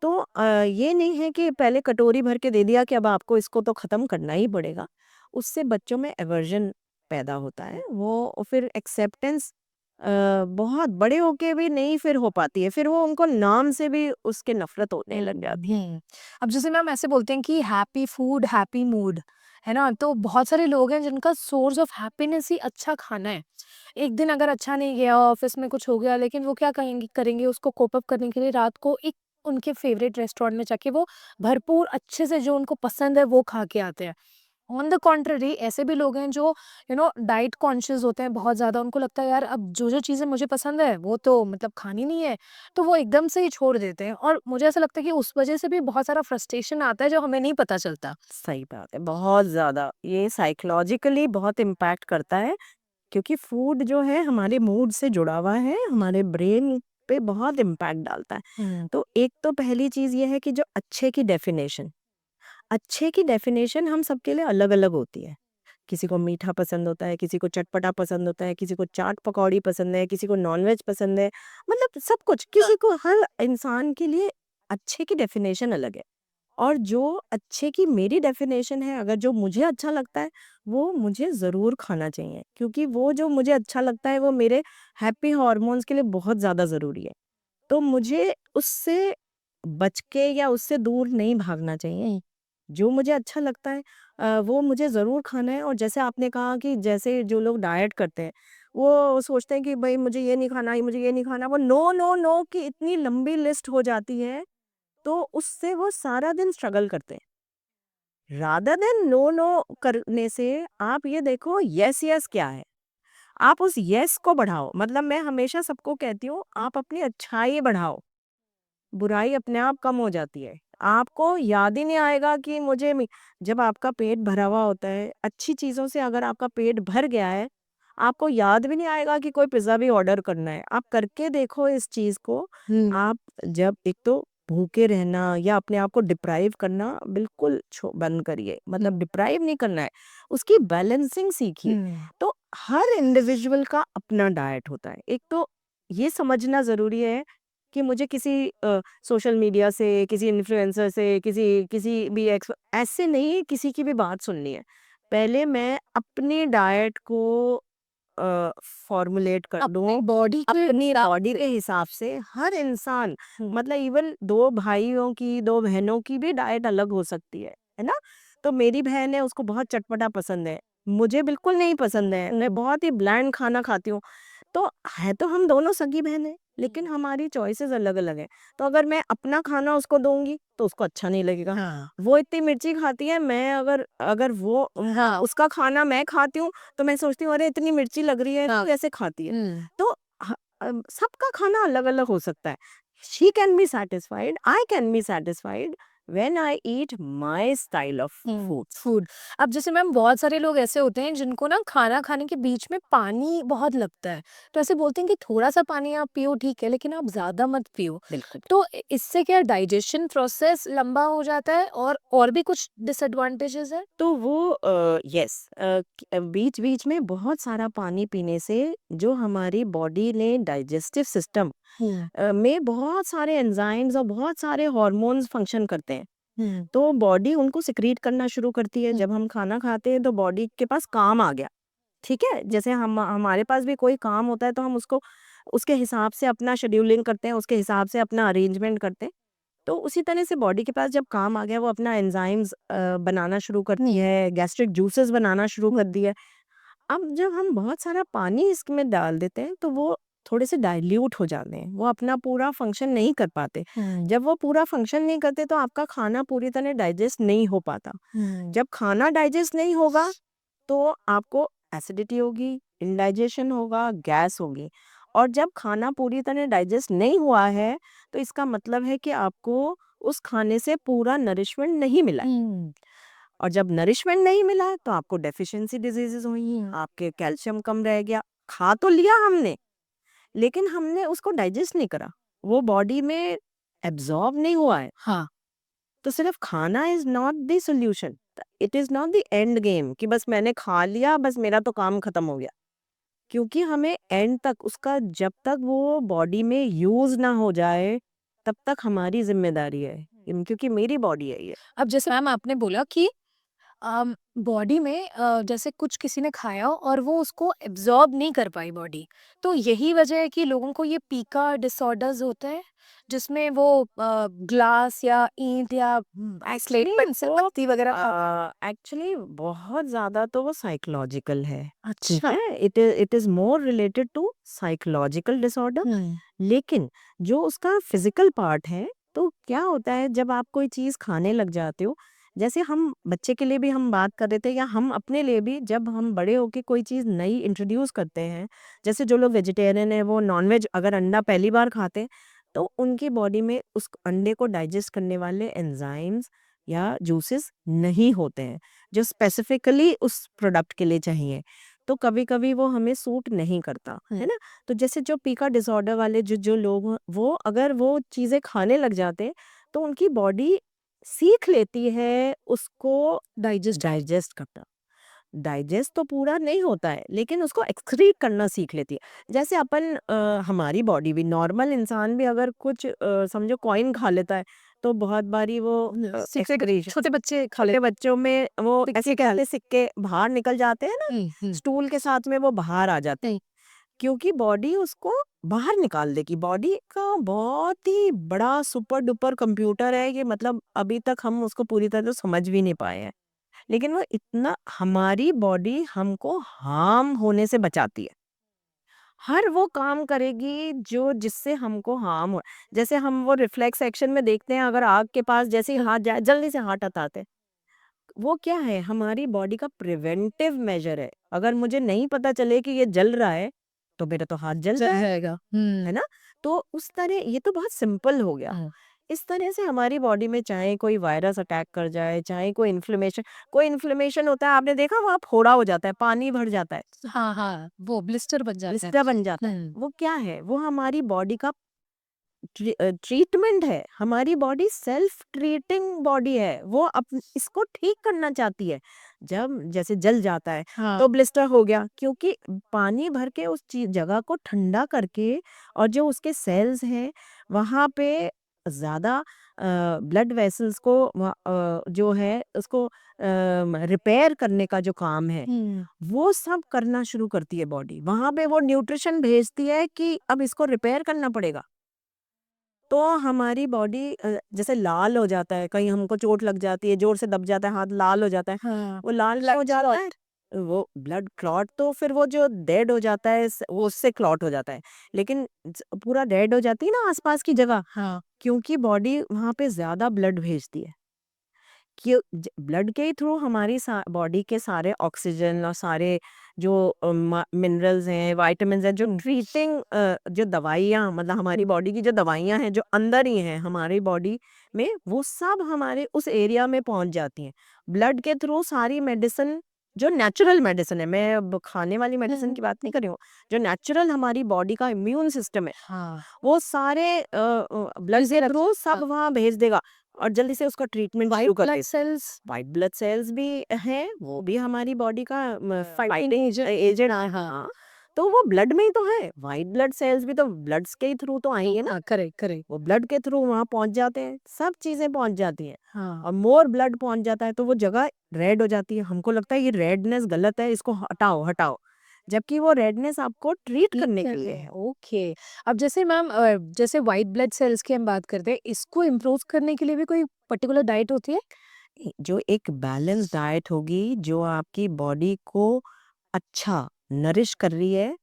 तो ये नहीं है कि पहले कटोरी भर के दे दिया कि अब आपको इसको तो ख़त्म करना ही पड़ेगा। उससे बच्चों में एवर्जन पैदा होता है। वो फिर एक्सेप्टेंस बहुत बड़े होके भी नहीं फिर हो पाती है। फिर वो उनको नाम से भी उसकी नफ़रत होने हुँ, लग जाती है। हुँ। अब जैसे मैम ऐसे बोलते हैं कि हैप्पी फूड, हैप्पी मूड, है ना? तो बहुत सारे लोग हैं जिनका सोर्स ऑफ हैप्पीनेस ही अच्छा खाना है। एक दिन अगर अच्छा नहीं गया, ऑफ़िस में कुछ हो गया, लेकिन वो क्या करेंगे उसको कोप अप करने के लिए रात को एक उनके फ़ेवरेट रेस्टोरेंट में जाके वो भरपूर अच्छे से जो उनको पसंद है वो खा के आते हैं। ऑन द कॉन्ट्ररी ऐसे भी लोग हैं जो डाइट कॉन्शियस होते हैं बहुत ज़्यादा, उनको लगता है यार अब जो-जो चीज़ें मुझे पसंद है वो तो मतलब खानी नहीं है, तो वो एकदम से ही छोड़ देते हैं और मुझे ऐसा लगता है कि उस वज़ह से भी बहुत सारा फ्रस्ट्रेशन आता है जो हमें नहीं पता चलता। सही बात है, बहुत ज़्यादा। ये साइकोलॉजिकली बहुत इम्पैक्ट करता है क्योंकि फूड जो है हमारे मूड से जुड़ा हुआ है, हमारे ब्रेन पे बहुत इम्पैक्ट डालता है। हुँ, तो एक तो पहली चीज़ ये है कि जो अच्छे की डेफिनेशन हम सबके लिए अलग-अलग होती है। किसी को मीठा पसंद होता है, किसी को चटपटा पसंद होता है, किसी को चाट पकौड़ी पसंद है, किसी को नॉन-वेज पसंद है, मतलब सब कुछ किसी को हर इंसान के लिए अच्छे की डेफिनेशन अलग है। और जो अच्छे की मेरी डेफिनेशन है, अगर जो मुझे अच्छा लगता है, वो मुझे ज़रूर खाना चाहिए क्योंकि वो जो मुझे अच्छा लगता है, वो मेरे हैप्पी हार्मोन्स के लिए बहुत ज़्यादा ज़रूरी है। तो मुझे उससे बच के या उससे दूर नहीं भागना चाहिए। जो मुझे अच्छा लगता है वो मुझे ज़रूर खाना है और जैसे आपने कहा कि जैसे जो लोग डाइट करते हैं, वो सोचते हैं कि भई मुझे ये नहीं खाना, ये मुझे ये नहीं खाना, वो नो, नो, नो की इतनी लंबी लिस्ट हो जाती है, तो उससे वो सारा दिन स्ट्रगल करते हैं। रादर देन नो, नो करने से आप ये देखो येस, येस क्या है? आप उस येस को बढ़ाओ, मतलब मैं हमेशा सबको कहती हूँ, आप अपनी अच्छाई बढ़ाओ। बुराई अपने आप कम हो जाती है। आपको याद ही नहीं आएगा कि मुझे मी जब आपका पेट भरा हुआ होता है, अच्छी चीज़ों से अगर आपका पेट भर गया है, आपको याद भी नहीं आएगा कि कोई पिज़्ज़ा भी ऑर्डर करना है। आप करके देखो इस चीज़ को। हुँ, आप जब एक तो भूखे रहना या अपने आप को डिप्राइव करना बिल्कुल छो बंद करिए। हुँ, मतलब डिप्राइव नहीं करना है, उसकी बैलेंसिंग सीखिए। हुँ, तो हर इंडिविजुअल का अपना डाइट होता है। एक तो ये समझना ज़रूरी है कि मुझे किसी सोशल मीडिया से, किसी इन्फ्लुएंसर से, किसी किसी भी ऐसे नहीं किसी की भी बात सुननी है। पहले मैं अपनी डाइट को फॉर्मुलेट कर अपनी दूँ बॉडी के अपनी हिसाब बॉडी से। के हिसाब से। हर इंसान हम्म, मतलब इवन 2 भाइयों की, 2 बहनों की भी डाइट अलग हो सकती है ना? तो मेरी बहन है उसको बहुत चटपटा पसंद है, मुझे बिल्कुल नहीं पसंद है, मैं बहुत ही ब्लैंड खाना खाती हूँ। तो है तो हम दोनों सगी बहन हैं, लेकिन हमारी चॉइसेस अलग-अलग हैं। तो अगर मैं अपना खाना उसको दूँगी, तो उसको अच्छा नहीं लगेगा। हाँ वो इतनी मिर्ची खाती है, मैं अगर अगर वो हाँ उसका खाना मैं खाती हूँ, तो मैं सोचती हूँ अरे इतनी मिर्ची लग रही है, हाँ। तू कैसे खाती है? हम्म, तो सबका खाना अलग-अलग हो सकता है। She can be satisfied, I can be satisfied when I eat my style of foods. Food. अब जैसे मैम बहुत सारे लोग ऐसे होते हैं जिनको ना खाना खाने के बीच में पानी बहुत लगता है, तो ऐसे बोलते हैं कि थोड़ा सा पानी आप पियो ठीक है, लेकिन आप ज्यादा मत पियो। बिल्कुल। तो इससे क्या डाइजेशन प्रोसेस लंबा हो जाता है और भी कुछ डिसएडवांटेजेस है? तो वो यस बीच-बीच में बहुत सारा पानी पीने से जो हमारी बॉडी ने डाइजेस्टिव सिस्टम हम्म में बहुत सारे एंजाइम्स और बहुत सारे हार्मोन्स फंक्शन करते हैं। हम्म तो बॉडी उनको सिक्रीट करना शुरू करती है। हम्म जब हम खाना खाते हैं तो बॉडी के पास काम आ गया, ठीक है? जैसे हम हमारे पास भी कोई काम होता है तो हम उसको उसके हिसाब से अपना शेड्यूलिंग करते हैं, उसके हिसाब से अपना अरेंजमेंट करते हैं। तो उसी तरह से बॉडी के पास जब काम आ गया वो अपना एंजाइम्स बनाना शुरू करती हम्म है, गैस्ट्रिक जूसेस बनाना शुरू कर दिया। अब जब हम बहुत सारा पानी इसमें डाल देते हैं तो वो थोड़े से डाइल्यूट हो जाते हैं, वो अपना पूरा फंक्शन नहीं कर पाते। हम्म जब वो पूरा फंक्शन नहीं करते तो आपका खाना पूरी तरह डाइजेस्ट नहीं हो पाता। हम्म जब खाना डाइजेस्ट नहीं होगा तो आपको एसिडिटी होगी, इंडाइजेशन होगा, गैस होगी। और जब खाना पूरी तरह डाइजेस्ट नहीं हुआ है तो इसका मतलब है कि आपको उस खाने से पूरा नरिशमेंट नहीं मिला है। हम्म और जब नरिशमेंट नहीं मिला है तो आपको डेफिशिएंसी डिजीजेस हुई, हम्म आपके कैल्शियम कम रह गया। खा तो लिया हमने, लेकिन हमने उसको डाइजेस्ट नहीं करा, वो बॉडी में एब्जॉर्ब नहीं हुआ है। हाँ। तो सिर्फ खाना is not the solution, it is not the end game कि बस मैंने खा लिया बस मेरा तो काम खत्म हो गया। क्योंकि हमें एंड तक उसका जब तक वो बॉडी में यूज ना हो जाए तब तक हमारी जिम्मेदारी है। क्योंकि मेरी बॉडी है ये। अब जैसे मैम आपने बोला कि बॉडी में जैसे कुछ किसी ने खाया और वो उसको एब्जॉर्ब नहीं कर पाई बॉडी, तो यही वजह है कि लोगों को ये पीका डिसऑर्डर्स होते हैं, जिसमें वो ग्लास या ईंट या स्लेट एक्चुअली पेंसिल वो पत्ती वगैरह खा। एक्चुअली बहुत ज्यादा तो वो साइकोलॉजिकल है। ठीक अच्छा। है, it is more related to psychological disorder. Hmm लेकिन जो उसका फिजिकल पार्ट है, तो क्या होता है जब आप कोई चीज खाने लग जाते हो, जैसे हम बच्चे के लिए भी हम बात कर रहे थे या हम अपने लिए भी, जब हम बड़े होके कोई चीज नई इंट्रोड्यूस करते हैं, जैसे जो लोग वेजिटेरियन है वो नॉनवेज अगर अंडा पहली बार खाते हैं तो उनकी बॉडी में उस अंडे को डाइजेस्ट करने वाले एंजाइम्स या जूसेस नहीं होते हैं जो स्पेसिफिकली उस प्रोडक्ट के लिए चाहिए। तो कभी कभी वो हमें सूट नहीं करता हम्म है ना। तो जैसे जो पीका डिसऑर्डर वाले जो जो लोग हैं, वो अगर वो चीजें खाने लग जाते हैं तो उनकी बॉडी सीख लेती है उसको डाइजेस्ट। डाइजेस्ट करना। डाइजेस्ट तो पूरा नहीं होता है लेकिन उसको एक्सक्रीट करना सीख लेती है। जैसे अपन हमारी बॉडी भी, नॉर्मल इंसान भी अगर कुछ समझो कॉइन खा लेता है तो बहुत बारी वो सिक्के एक्सक्रीशन, छोटे बच्चे खा छोटे लेते बच्चों में वो सिक्के ऐसे खा कहते सिक्के बाहर निकल जाते हैं ना, हम्म स्टूल के साथ में वो बाहर आ जाते हैं। हम्म क्योंकि बॉडी उसको बाहर निकाल देगी। बॉडी का बहुत ही बड़ा सुपर डुपर कंप्यूटर है ये, मतलब अभी तक हम उसको पूरी तरह से समझ भी नहीं पाए हैं। लेकिन वो इतना, हमारी बॉडी हमको हार्म होने से बचाती है। हर वो काम करेगी जो जिससे हमको हार्म हो। जैसे हम वो रिफ्लेक्स एक्शन में देखते हैं, अगर आग के पास जैसे ही हाथ जाए जल्दी से हाथ हटाते हैं। वो क्या है, हमारी बॉडी का प्रिवेंटिव मेजर है। अगर मुझे नहीं पता चले कि ये जल रहा है तो मेरा तो हाथ जल रहा जाएगा। है ना? तो उस तरह ये तो बहुत सिंपल हो गया। हम्म इस तरह से हमारी बॉडी में चाहे कोई वायरस अटैक कर जाए, चाहे कोई इन्फ्लेमेशन होता है, आपने देखा वहाँ फोड़ा हो जाता है, पानी भर जाता है, हाँ हाँ, वो ब्लिस्टर बन जाता है। ब्लिस्टर बन जाता है। वो क्या है? वो हमारी बॉडी का ट्रीटमेंट है। हमारी बॉडी सेल्फ ट्रीटिंग बॉडी है, वो इसको ठीक करना चाहती है। जब जैसे जल जाता है हाँ। तो ब्लिस्टर हो गया, क्योंकि पानी भर के उस जगह को ठंडा करके और जो उसके सेल्स हैं वहां पे ज्यादा ब्लड वेसल्स को जो है उसको रिपेयर करने का जो काम है वो सब करना शुरू करती है बॉडी। वहां पे वो न्यूट्रिशन भेजती है कि अब इसको रिपेयर करना पड़ेगा। तो हमारी बॉडी जैसे लाल हो जाता है, कहीं हमको चोट लग जाती है, जोर से दब जाता है हाथ, लाल हो जाता है। हाँ, वो लाल क्यों हो ब्लड जाता है? क्लॉट। वो ब्लड क्लॉट तो फिर वो जो डेड हो जाता है वो उससे क्लॉट हो जाता है। लेकिन पूरा डेड हो जाती है ना आसपास की जगह, हाँ, क्योंकि बॉडी वहां पे ज्यादा ब्लड भेजती है। कि ब्लड के ही थ्रू हमारी बॉडी के सारे ऑक्सीजन और सारे जो मिनरल्स हैं, विटामिन्स हैं, जो ट्रीटिंग जो दवाइयाँ, मतलब हमारी बॉडी की जो दवाइयाँ हैं जो अंदर ही हैं हमारी बॉडी में, वो सब हमारे उस एरिया में पहुंच जाती हैं ब्लड के थ्रू। सारी मेडिसिन जो नेचुरल मेडिसिन है, मैं अब खाने वाली मेडिसिन की बात नहीं कर रही हूँ, जो नेचुरल हमारी बॉडी का इम्यून सिस्टम है हाँ, वो सारे ब्लड चीजें के थ्रू सब हाँ, वहाँ भेज देगा और जल्दी से उसका ट्रीटमेंट व्हाइट शुरू कर ब्लड देगा। सेल्स व्हाइट ब्लड सेल्स भी हैं, वो भी हमारी बॉडी का फाइटिंग फाइटिंग एजेंट। एजेंट। हाँ, हाँ, हाँ, तो वो ब्लड में ही तो है। व्हाइट ब्लड सेल्स भी तो ब्लड्स के ही थ्रू तो आएंगे ना, हाँ, करेक्ट, करेक्ट। वो ब्लड के थ्रू वहां पहुंच जाते हैं, सब चीजें पहुंच जाती हैं। हाँ, और मोर ब्लड पहुंच जाता है तो वो जगह रेड हो जाती है। हमको लगता है ये रेडनेस गलत है, इसको हटाओ हटाओ, जबकि वो रेडनेस आपको ट्रीट ठीक करने के लिए करते है। हैं, ओके। अब जैसे मैम जैसे व्हाइट ब्लड सेल्स की हम बात करते हैं, इसको इम्प्रूव करने के लिए भी कोई पर्टिकुलर डाइट होती है? जो एक बैलेंस डाइट होगी जो आपकी बॉडी को अच्छा नरिश कर रही है,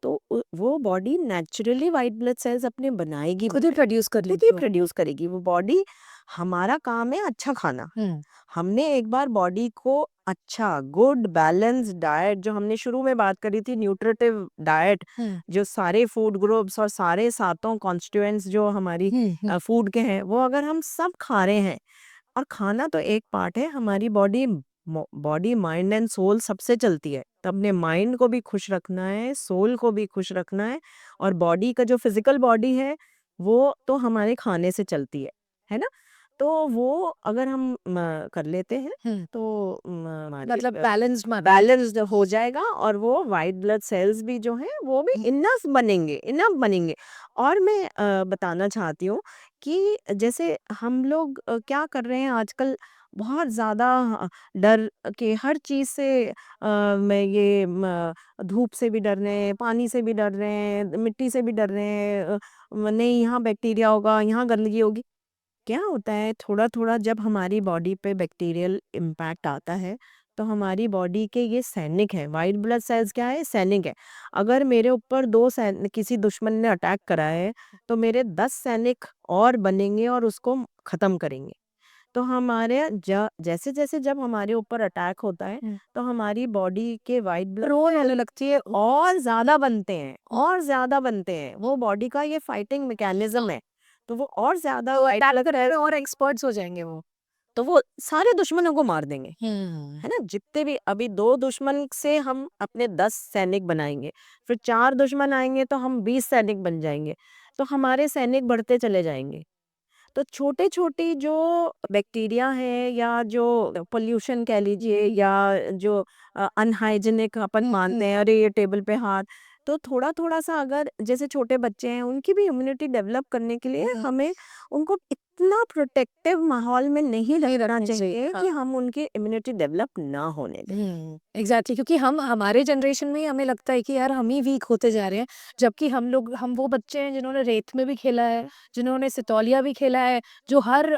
तो वो body naturally white blood cells अपने बनाएगी, खुद ही प्रोड्यूस कर खुद ही लेती हो? प्रोड्यूस करेगी वो बॉडी। हमारा काम है अच्छा खाना। हुँ, हमने एक बार बॉडी को अच्छा गुड बैलेंस डाइट, जो हमने शुरू में बात करी थी न्यूट्रिटिव डाइट, हुँ, जो सारे फूड ग्रुप्स और सारे सातों कॉन्स्टिट्यूएंट्स जो हमारी हुँ। फूड के हैं, वो अगर हम सब खा रहे हैं, और खाना तो एक पार्ट है, हमारी बॉडी माइंड एंड सोल सबसे चलती है। तो अपने माइंड को भी खुश रखना है, सोल को भी खुश रखना है, और बॉडी का जो फिजिकल बॉडी है वो तो हमारे खाने से चलती है ना? तो वो अगर हम कर लेते हैं हुँ, तो हमारे मतलब बैलेंस्ड माना है। बैलेंस्ड हो जाएगा, और वो वाइट ब्लड सेल्स भी जो हैं वो भी हुँ, इनफ बनेंगे। और मैं बताना चाहती हूँ कि जैसे हम लोग क्या कर रहे हैं आजकल, बहुत ज़्यादा डर के हर चीज़ से, मैं ये धूप से भी डर रहे हैं, पानी से भी डर रहे हैं, मिट्टी से भी डर रहे हैं, नहीं यहाँ बैक्टीरिया होगा, यहाँ गंदगी होगी। क्या होता है, थोड़ा-थोड़ा जब हमारी बॉडी पे बैक्टीरियल इम्पैक्ट आता है, तो हमारी बॉडी के ये सैनिक हैं, व्हाइट ब्लड सेल्स क्या है? सैनिक है। अगर मेरे ऊपर 2 किसी दुश्मन ने अटैक करा है, तो मेरे 10 सैनिक और बनेंगे और उसको खत्म करेंगे। तो हमारे जैसे-जैसे जब हमारे ऊपर अटैक होता है, हुँ। तो हमारी बॉडी के व्हाइट ब्लड रोने वाली लगती है। और ज़्यादा बनते हैं, और ज़्यादा बनते हैं। वो बॉडी का ये फाइटिंग मैकेनिज़्म है। तो वो और ज़्यादा तो व्हाइट अटैक ब्लड करे सेल्स, और एक्सपर्ट्स हो जाएँगे वो। तो वो सारे दुश्मनों को मार देंगे, हुँ। है ना? जितने भी अभी 2 दुश्मन से हम अपने 10 सैनिक बनाएँगे, फिर 4 दुश्मन आएँगे तो हम 20 सैनिक बन जाएँगे। तो हमारे सैनिक बढ़ते चले जाएँगे। तो छोटे-छोटी जो बैक्टीरिया है, या जो पॉल्यूशन कह लीजिए, या जो अनहाइजीनिक अपन मानते हैं, अरे ये टेबल पे हाथ, तो थोड़ा-थोड़ा सा अगर जैसे छोटे बच्चे हैं उनकी भी इम्यूनिटी डेवलप करने के लिए हमें उनको इतना प्रोटेक्टिव माहौल में नहीं नहीं रखना रखनी चाहिए, चाहिए हाँ। कि हम उनकी इम्यूनिटी डेवलप ना होने दें। एग्ज़ैक्टली, क्योंकि हम हमारे जनरेशन में ही हमें लगता है कि यार हम ही वीक होते जा रहे हैं, जबकि हम वो बच्चे हैं जिन्होंने रेत में भी खेला है, जिन्होंने सितौलिया भी खेला है, जो हर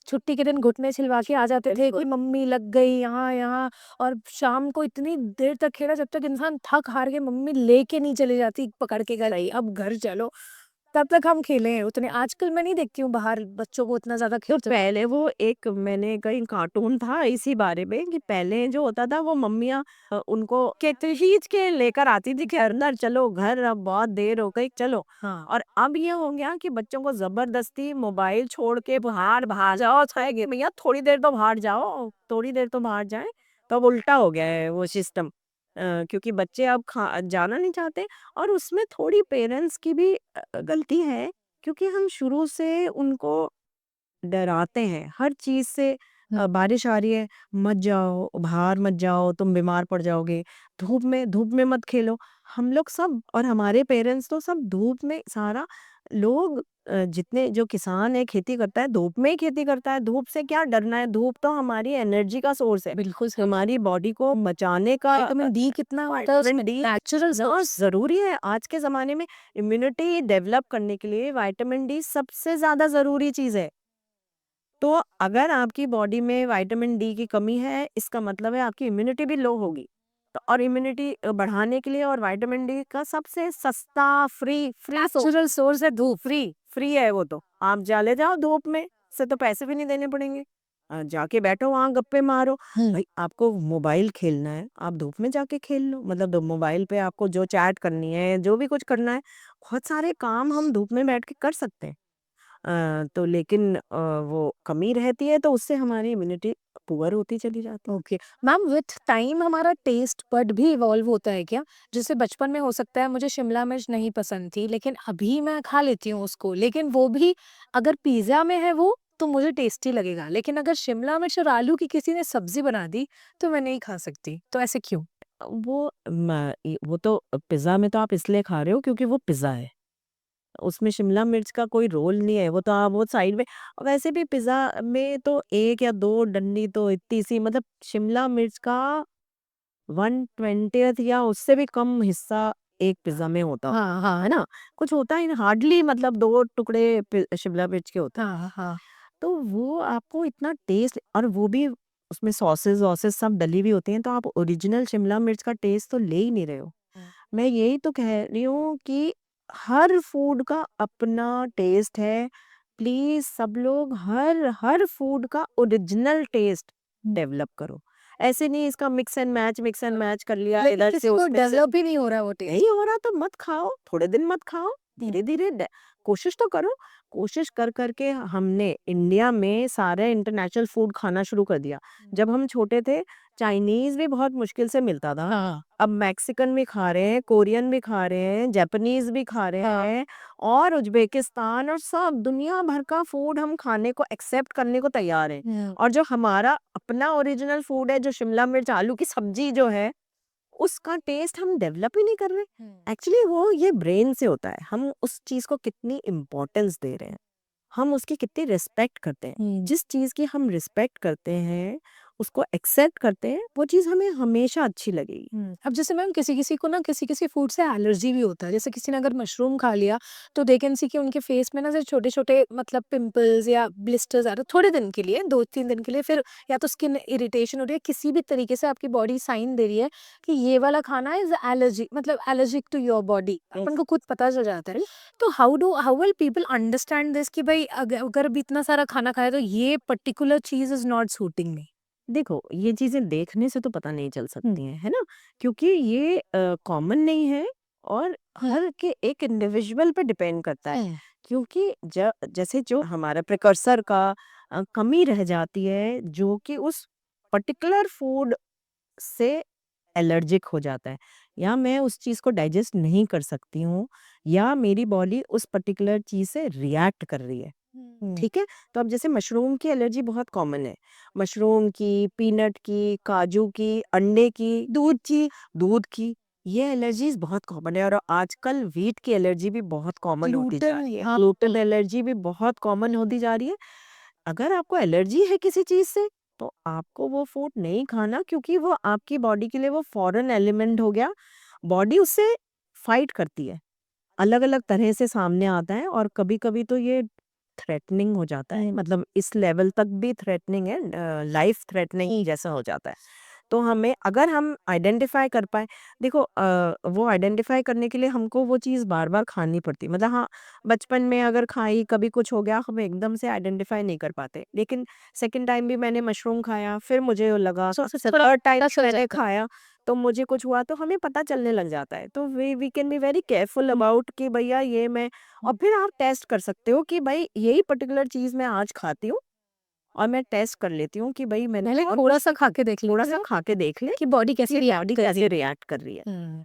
छुट्टी के दिन घुटने छिलवा के आ जाते थे कि बिल्कुल। मम्मी लग गई यहाँ-यहाँ, और शाम को इतनी देर तक खेला जब तक इंसान थक हार के मम्मी लेके नहीं चली जाती पकड़ के घर आई, अब घर चलो, तब तक हम खेले हैं उतने। आजकल मैं नहीं देखती हूँ बाहर बच्चों को इतना ज़्यादा तो खेलते हुए। पहले वो एक मैंने कहीं कार्टून था इसी बारे में, कि पहले जो होता था वो मम्मियाँ उनको के खींच के लेकर आती थी कि अंदर चलो घर, अब बहुत देर हो गई चलो। हाँ। और अब ये हो गया कि बच्चों को जबरदस्ती मोबाइल छोड़ के बाहर बाहर जाओ, चाहे कि भैया थोड़ी देर तो बाहर जाओ, थोड़ी देर तो बाहर जाए। तो अब उल्टा हो गया है वो सिस्टम, क्योंकि बच्चे अब जाना नहीं चाहते। और उसमें थोड़ी पेरेंट्स की भी गलती है, क्योंकि हम शुरू से उनको डराते हैं हर चीज़ से। हुँ। बारिश आ रही है, मत जाओ, बाहर मत जाओ, तुम बीमार पड़ जाओगे। धूप में मत खेलो। हम लोग सब और हमारे पेरेंट्स तो सब धूप में सारा लोग जितने जो किसान है खेती करता है धूप में ही खेती करता है। धूप से क्या डरना है? धूप तो हमारी एनर्जी का सोर्स है। बिल्कुल सही। हमारी बॉडी को बचाने का विटामिन डी कितना होता है उसमें, विटामिन डी नेचुरल सोर्स। ज़रूरी है। आज के ज़माने में इम्यूनिटी डेवलप करने के लिए विटामिन डी सबसे ज़्यादा ज़रूरी चीज़ है। तो अगर आपकी बॉडी में विटामिन डी की कमी है, इसका मतलब है आपकी इम्यूनिटी भी लो होगी। तो और इम्यूनिटी बढ़ाने के लिए और विटामिन डी का सबसे सस्ता free free so natural source है धूप। फ्री है वो तो। आप चले जाओ धूप में, से तो पैसे भी नहीं देने पड़ेंगे। जाके बैठो वहाँ गप्पे मारो। हुँ। भाई आपको मोबाइल खेलना है, आप धूप में जाके खेल लो। मतलब दो मोबाइल पे आपको जो चैट करनी है, जो भी कुछ करना है, बहुत सारे काम हम धूप में बैठ के कर सकते हैं। तो लेकिन वो कमी रहती है तो उससे हमारी इम्यूनिटी पुअर होती चली जाती है। ओके। मैम विथ टाइम हमारा टेस्ट बड भी इवॉल्व होता है क्या? जैसे बचपन में हो सकता है मुझे शिमला मिर्च नहीं पसंद थी, लेकिन अभी मैं खा लेती हूँ उसको। लेकिन वो भी अगर पिज़्ज़ा में है वो, तो मुझे टेस्टी लगेगा। लेकिन अगर शिमला मिर्च और आलू की किसी ने सब्ज़ी बना दी, तो मैं नहीं खा सकती। तो ऐसे क्यों? वो तो पिज़्ज़ा में तो आप इसलिए खा रहे हो क्योंकि वो पिज़्ज़ा है। उसमें शिमला मिर्च का कोई रोल नहीं है, वो तो आप वो साइड में। वैसे भी पिज़्ज़ा में तो 1 या 2 डंडी तो इतनी सी मतलब शिमला मिर्च का 1/20th या उससे भी कम हिस्सा एक पिज़्ज़ा में होता, हाँ, हाँ। है ना? कुछ होता ही नहीं हार्डली मतलब 2 टुकड़े शिमला मिर्च के होते हैं। हाँ, हाँ। तो वो आपको इतना टेस्ट और वो भी उसमें सॉसेज़-वॉसेज़ सब डली हुई होती हैं, तो आप ओरिजिनल शिमला मिर्च का टेस्ट तो ले ही नहीं रहे हो। हुँ। मैं यही तो कह रही हूँ कि हर फूड का अपना टेस्ट है। प्लीज़ सब लोग हर फूड का ओरिजिनल टेस्ट डेवलप करो। ऐसे नहीं इसका मिक्स एंड मैच कर लिया लेकिन इधर से किसी को उसमें से। डेवलप ही नहीं हो रहा है वो टेस्ट। नहीं हो रहा तो मत खाओ, थोड़े दिन मत खाओ, धीरे-धीरे कोशिश तो करो। कोशिश कर के हमने इंडिया में सारे इंटरनेशनल फूड खाना शुरू कर दिया। जब हम छोटे थे, चाइनीज़ भी बहुत मुश्किल से मिलता था। हाँ, अब मैक्सिकन भी खा रहे हैं, कोरियन भी खा रहे हैं, जापानीज़ भी खा रहे हाँ। हैं और उज़्बेकिस्तान और सब दुनिया भर का फूड हम खाने को एक्सेप्ट करने को तैयार हैं। हुँ। और जो हमारा अपना ओरिजिनल फूड है, जो शिमला मिर्च, आलू की सब्ज़ी जो है उसका टेस्ट हम डेवलप ही नहीं कर रहे। हुँ। एक्चुअली वो ये ब्रेन से होता है। हम उस चीज़ को कितनी इम्पोर्टेंस दे रहे हैं, हम उसकी कितनी रिस्पेक्ट करते हैं। हुँ। जिस चीज़ की हम रिस्पेक्ट करते हैं, उसको एक्सेप्ट करते हैं, वो चीज़ हमें हमेशा अच्छी लगेगी। अब जैसे मैम किसी-किसी को ना किसी-किसी फूड से एलर्जी भी होता है। जैसे किसी ने अगर मशरूम खा लिया, तो दे कैन सी कि उनके फेस में ना ऐसे छोटे-छोटे मतलब पिंपल्स या ब्लिस्टर्स आ रहे हैं थोड़े दिन के लिए, 2-3 दिन के लिए। फिर या तो स्किन इरिटेशन हो रही है, किसी भी तरीके से आपकी बॉडी साइन दे रही है कि ये वाला खाना इज़ एलर्जी मतलब एलर्जिक टू योर बॉडी। अपन को खुद पता चल जाता है। तो how will people understand this कि भाई अगर अभी इतना सारा खाना खाया तो ये पर्टिकुलर चीज़ इज़ नॉट सूटिंग मी? देखो, ये चीज़ें देखने से तो पता नहीं चल हुँ। सकती हैं, है ना? क्योंकि ये कॉमन नहीं है और हर के एक इंडिविजुअल पे डिपेंड करता है। हुँ। क्योंकि जैसे जो हमारा प्रिकर्सर का कमी रह जाती है, जो कि उस पर्टिकुलर फूड से एलर्जिक हो जाता है या मैं उस चीज़ को डाइजेस्ट नहीं कर सकती हूँ या मेरी बॉडी उस पर्टिकुलर चीज़ से रिएक्ट कर रही है। हुँ। ठीक है? तो अब जैसे मशरूम की एलर्जी बहुत कॉमन है। मशरूम की, पीनट की, काजू की, अंडे की, दूध की, ये एलर्जीज़ बहुत कॉमन है और आजकल व्हीट की एलर्जी भी बहुत कॉमन होती जा ग्लूटन रही है। हाँ। ग्लूटेन एलर्जी भी बहुत कॉमन होती जा रही है। अगर आपको एलर्जी है किसी चीज़ से, तो आपको वो फूड नहीं खाना क्योंकि वो आपकी बॉडी के लिए वो फॉरेन एलिमेंट हो गया। बॉडी उससे फाइट करती है। अलग-अलग तरह से सामने आता है और कभी-कभी तो ये थ्रेटनिंग हो जाता है। मतलब इस लेवल तक भी थ्रेटनिंग है लाइफ थ्रेटनिंग जैसा हो जाता है। तो हमें अगर हम आइडेंटिफ़ाई कर पाएँ देखो वो आइडेंटिफ़ाई करने के लिए हमको वो चीज़ बार-बार खानी पड़ती है। मतलब हाँ, बचपन में अगर खाई, कभी कुछ हो गया, हम एकदम से आइडेंटिफ़ाई नहीं कर पाते। लेकिन सेकंड टाइम भी मैंने मशरूम खाया, फिर मुझे लगा, सो थोड़ा थर्ड टाइम पता भी चल मैंने जाता है। खाया तो मुझे कुछ हुआ तो हमें पता चलने लग जाता है। तो we can be very careful about कि भैया ये मैं और फिर आप टेस्ट कर सकते हो कि भाई यही पर्टिकुलर चीज़ मैं आज खाती हूँ और मैं टेस्ट कर लेती हूँ कि भाई मैंने पहले और थोड़ा सा खा के देख थोड़ा लो सा खा के देख ले कि बॉडी कैसी बॉडी कैसे रिएक्ट कर रही है।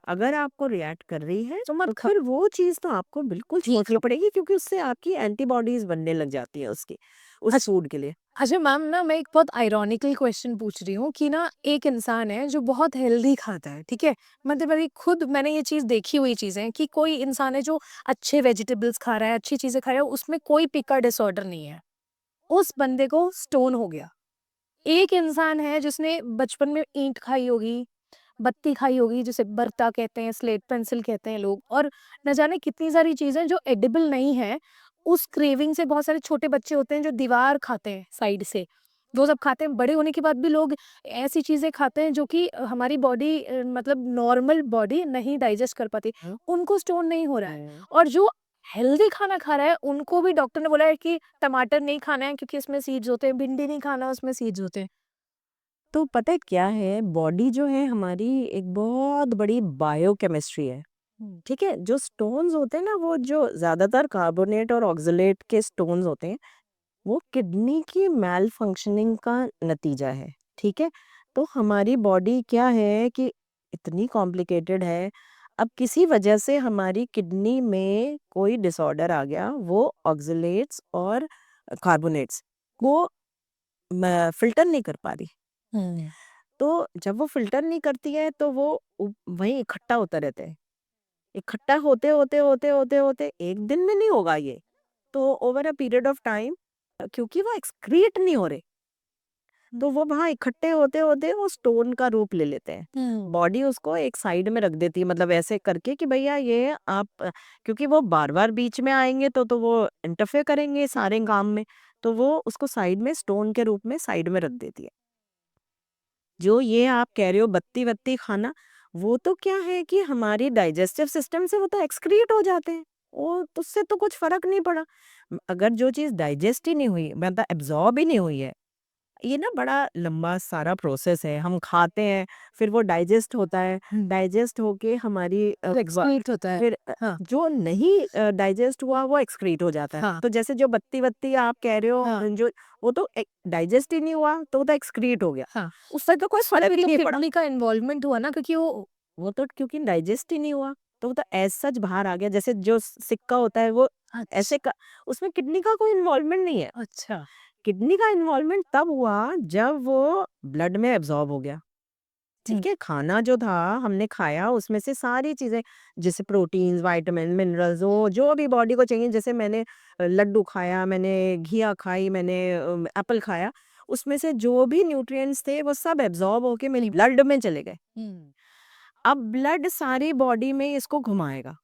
अगर आपको रिएक्ट कर रही है तो मत तो खा। फिर वो चीज़ तो आपको बिल्कुल छोड़नी पड़ेगी, क्योंकि उससे आपकी एंटीबॉडीज बनने लग जाती है उसकी उस अच्छा फूड के लिए। अच्छा मैम ना मैं एक बहुत आयरॉनिकल क्वेश्चन पूछ रही हूँ कि ना एक इंसान है जो बहुत हेल्दी खाता है, ठीक है? मतलब मेरी खुद मैंने ये चीज़ देखी हुई चीज़ है कि कोई इंसान है जो अच्छे वेजिटेबल्स खा रहा है, अच्छी चीज़ें खा रहा है, उसमें कोई पिका डिसऑर्डर नहीं है। उस बंदे को स्टोन हो गया। एक इंसान है जिसने बचपन में ईंट खाई होगी, बत्ती खाई होगी, जिसे बर्ता कहते हैं, स्लेट पेंसिल कहते हैं लोग, और न जाने कितनी सारी चीज़ें जो एडिबल नहीं है, उस क्रेविंग से बहुत सारे छोटे बच्चे होते हैं जो दीवार खाते हैं साइड से, वो सब खाते हैं। बड़े होने के बाद भी लोग ऐसी चीज़ें खाते हैं जो कि हमारी बॉडी मतलब नॉर्मल बॉडी नहीं डाइजेस्ट कर पाती, उनको स्टोन नहीं हो रहा है। और जो हेल्दी खाना खा रहा है, उनको भी डॉक्टर ने बोला है कि टमाटर नहीं खाना है क्योंकि इसमें सीड्स होते हैं, भिंडी नहीं खाना उसमें सीड्स होते हैं। तो पता है क्या है, बॉडी जो है हमारी एक बहुत बड़ी बायोकेमिस्ट्री है। ठीक है, जो स्टोन्स होते हैं ना, वो जो ज्यादातर कार्बोनेट और ऑक्सलेट के स्टोन्स होते हैं, वो किडनी की मैल फंक्शनिंग का नतीजा है। ठीक है, तो हमारी बॉडी क्या है कि इतनी कॉम्प्लिकेटेड है। अब किसी वजह से हमारी किडनी में कोई डिसऑर्डर आ गया, वो ऑक्सलेट्स और कार्बोनेट्स को फिल्टर नहीं कर पा रही। हुँ। तो जब वो फ़िल्टर नहीं करती है तो वो वहीं इकट्ठा होता रहता है। इकट्ठा होते, होते, होते, होते, होते एक दिन में नहीं होगा ये। तो over a period of time, क्योंकि वो एक्सक्रीट नहीं हो रहे, तो वो वहाँ इकट्ठे होते-होते वो स्टोन का रूप ले लेते हैं। हुँ। बॉडी उसको एक साइड में रख देती है, मतलब ऐसे करके कि भैया ये आप क्योंकि वो बार-बार बीच में आएँगे तो वो इंटरफेयर करेंगे सारे काम में, तो वो उसको साइड में स्टोन के रूप में साइड में रख देती है। जो ये आप कह रहे हो बत्ती-वत्ती खाना, वो तो क्या है कि हमारी डाइजेस्टिव सिस्टम से वो तो एक्सक्रीट हो जाते हैं। वो उससे तो कुछ फ़र्क नहीं पड़ा। अगर जो चीज़ डाइजेस्ट ही नहीं हुई, मतलब एब्ज़ॉर्ब ही नहीं हुई है, ये ना बड़ा लंबा सारा प्रोसेस है। हम खाते हैं, फिर वो डाइजेस्ट होता है, हुँ। डाइजेस्ट होके हमारी तो एक्सक्रीट होता है। फिर हाँ, जो नहीं डाइजेस्ट हुआ वो एक्सक्रीट हो जाता है। हाँ, तो जैसे जो बत्ती-वत्ती आप कह रहे हो, हाँ, जो वो तो डाइजेस्ट ही नहीं हुआ, तो वो तो एक्सक्रीट हो गया। हाँ। उससे तो कोई उसमें फ़र्क भी ही तो नहीं पड़ा। किडनी का इन्वॉल्वमेंट हुआ ना क्योंकि वो तो क्योंकि डाइजेस्ट ही नहीं हुआ, तो वो तो एज़ सच बाहर आ गया। जैसे जो सिक्का होता है वो अच्छ ऐसे का, उसमें किडनी का कोई इन्वॉल्वमेंट नहीं है। अच्छा। किडनी का इन्वॉल्वमेंट तब हुआ जब वो ब्लड में एब्ज़ॉर्ब हो गया। हुँ, ठीक है, खाना जो था हमने खाया, उसमें से सारी चीज़ें, जैसे प्रोटीन्स, विटामिन, मिनरल्स, वो जो भी बॉडी को चाहिए, जैसे मैंने लड्डू खाया, मैंने घिया खाई, मैंने एप्पल खाया, उसमें से जो भी न्यूट्रिएंट्स थे वो सब एब्ज़ॉर्ब होके मेरी ब्लड में चले गए। हुँ, अब ब्लड सारी बॉडी में इसको घुमाएगा।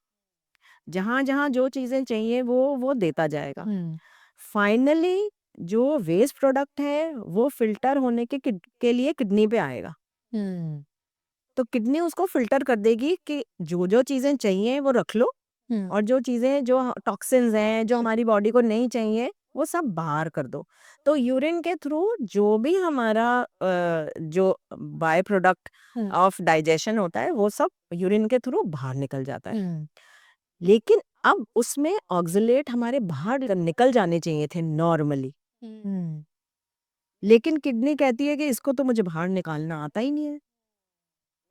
जहाँ-जहाँ जो चीज़ें चाहिए वो देता जाएगा। हुँ, फाइनली जो वेस्ट प्रोडक्ट है वो फ़िल्टर होने के लिए किडनी पे आएगा। हुँ, तो किडनी उसको फ़िल्टर कर देगी कि जो-जो चीज़ें चाहिए वो रख लो, हुँ, और जो चीज़ें जो टॉक्सिन्स हैं, जो हमारी बॉडी को नहीं चाहिए, वो सब बाहर कर दो। तो यूरिन के थ्रू जो भी हमारा जो by product hmm, of digestion होता है, वो सब यूरिन के थ्रू बाहर निकल जाता है। हुँ, लेकिन अब उसमें ऑक्ज़लेट हमारे बाहर निकल जाने चाहिए थे नॉर्मली। हुँ, लेकिन किडनी कहती है कि इसको तो मुझे बाहर निकालना आता ही नहीं है।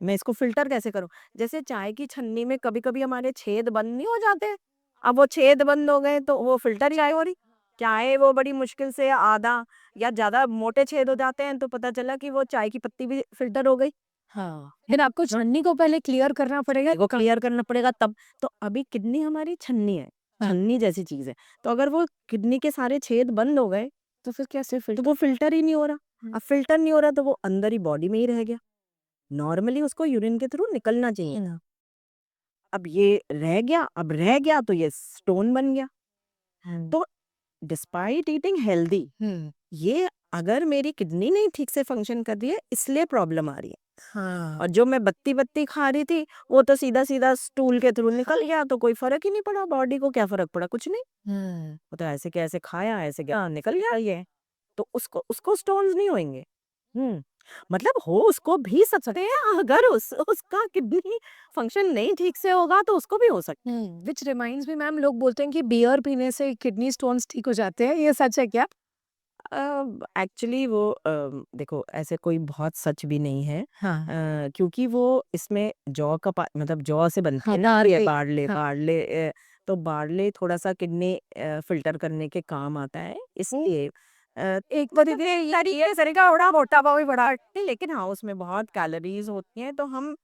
मैं इसको फ़िल्टर कैसे करूँ? जैसे चाय की छन्नी में कभी-कभी हमारे छेद बंद नहीं हो जाते हैं? अब वो छेद बंद हो गए तो वो फ़िल्टर ही चाय हो रही। चाय वो बड़ी मुश्किल से आधा या ज़्यादा मोटे छेद हो जाते हैं तो पता चला कि वो चाय की पत्ती भी फ़िल्टर हो गई। हाँ। फिर आपको छन्नी को पहले क्लियर करना पड़ेगा। वो क्लियर करना पड़ेगा तब। तो अभी किडनी हमारी छन्नी है, हाँ, छन्नी जैसी चीज़ है। तो अगर वो किडनी के सारे छेद बंद हो गए, तो फिर कैसे तो फ़िल्टर वो फ़िल्टर ही नहीं हो रहा। हुँ, अब फ़िल्टर नहीं हो रहा तो वो अंदर ही बॉडी में ही रह गया। नॉर्मली उसको यूरिन के थ्रू निकलना चाहिए था। अब ये रह गया, अब रह गया तो ये स्टोन बन गया। हुँ, तो डिस्पाइट ईटिंग हेल्दी, हुँ, ये अगर मेरी किडनी नहीं ठीक से फंक्शन कर रही है, इसलिए प्रॉब्लम आ रही है। हाँ, और जो मैं बत्ती-वत्ती खा रही थी, वो तो सीधा-सीधा स्टूल के थ्रू निकल गया, तो कोई फ़र्क ही नहीं पड़ा, बॉडी को क्या फ़र्क पड़ा? कुछ नहीं। हुँ, वो तो ऐसे के ऐसे खाया, ऐसे क्या निकल गया ये। तो उसको उसको स्टोन्स नहीं होएँगे। हुँ, मतलब हो उसको भी सकते हैं, अगर उसका किडनी फंक्शन नहीं ठीक से होगा तो उसको भी हो सकता है। हुँ, व्हिच रिमाइंड्स मी मैम लोग बोलते हैं कि बियर पीने से किडनी स्टोन्स ठीक हो जाते हैं, ये सच है क्या? एक्चुअली वो देखो ऐसे कोई बहुत सच भी नहीं है, हाँ, क्योंकि वो इसमें जौ का मतलब जौ से बनती हाँ, है ना ये बार्ले, हाँ। बार्ले, तो बार्ले थोड़ा सा किडनी फिल्टर करने के काम आता है, इसलिए एक तो मतलब दीदी तरीके से का बड़ा मोटा पाव भी बड़ा नहीं, लेकिन हाँ उसमें बहुत कैलोरीज होती हैं, तो हम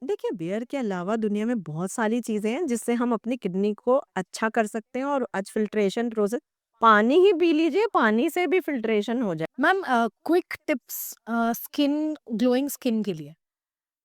देखिए बियर के अलावा दुनिया में बहुत सारी चीजें हैं जिससे हम अपनी किडनी को अच्छा कर सकते हैं, और आज फिल्ट्रेशन प्रोसेस, पानी ही पी लीजिए, पानी से भी फिल्ट्रेशन हो जाए। Ma'am quick tips skin glowing skin के लिए।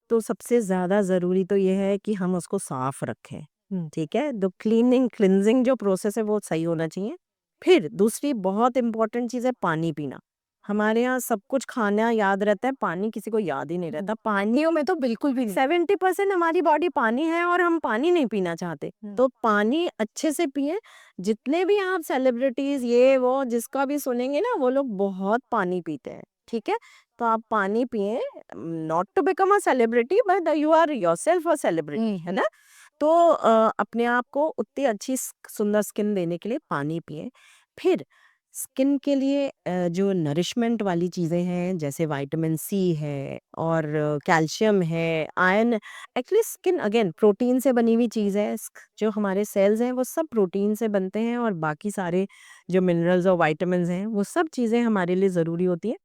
तो सबसे ज़्यादा ज़रूरी तो ये है कि हम उसको साफ रखें, ठीक है? तो क्लींजिंग जो प्रोसेस है वो सही होना चाहिए। फिर दूसरी बहुत इम्पोर्टेंट चीज़ है पानी पीना। हमारे यहाँ सब कुछ खाना याद रहता है, पानी किसी को याद ही नहीं रहता। पानियों में तो बिल्कुल भी नहीं। 70% हमारी बॉडी पानी है और हम पानी नहीं पीना चाहते। तो पानी अच्छे से पिएँ। जितने भी आप सेलिब्रिटीज़ ये वो जिसका भी सुनेंगे ना, वो लोग बहुत पानी पीते हैं, ठीक है? तो आप पानी पिएँ, not to become a celebrity but you are yourself a celebrity, है ना? तो अपने आप को उतनी अच्छी सुंदर स्किन देने के लिए पानी पिएं। फिर स्किन के लिए जो नरिशमेंट वाली चीज़ें हैं जैसे विटामिन सी है और कैल्शियम है, iron, actually skin again protein से बनी हुई चीज़ है। जो हमारे सेल्स हैं वो सब प्रोटीन से बनते हैं, और बाकी सारे जो मिनरल्स और विटामिन्स हैं वो सब चीज़ें हमारे लिए ज़रूरी होती हैं।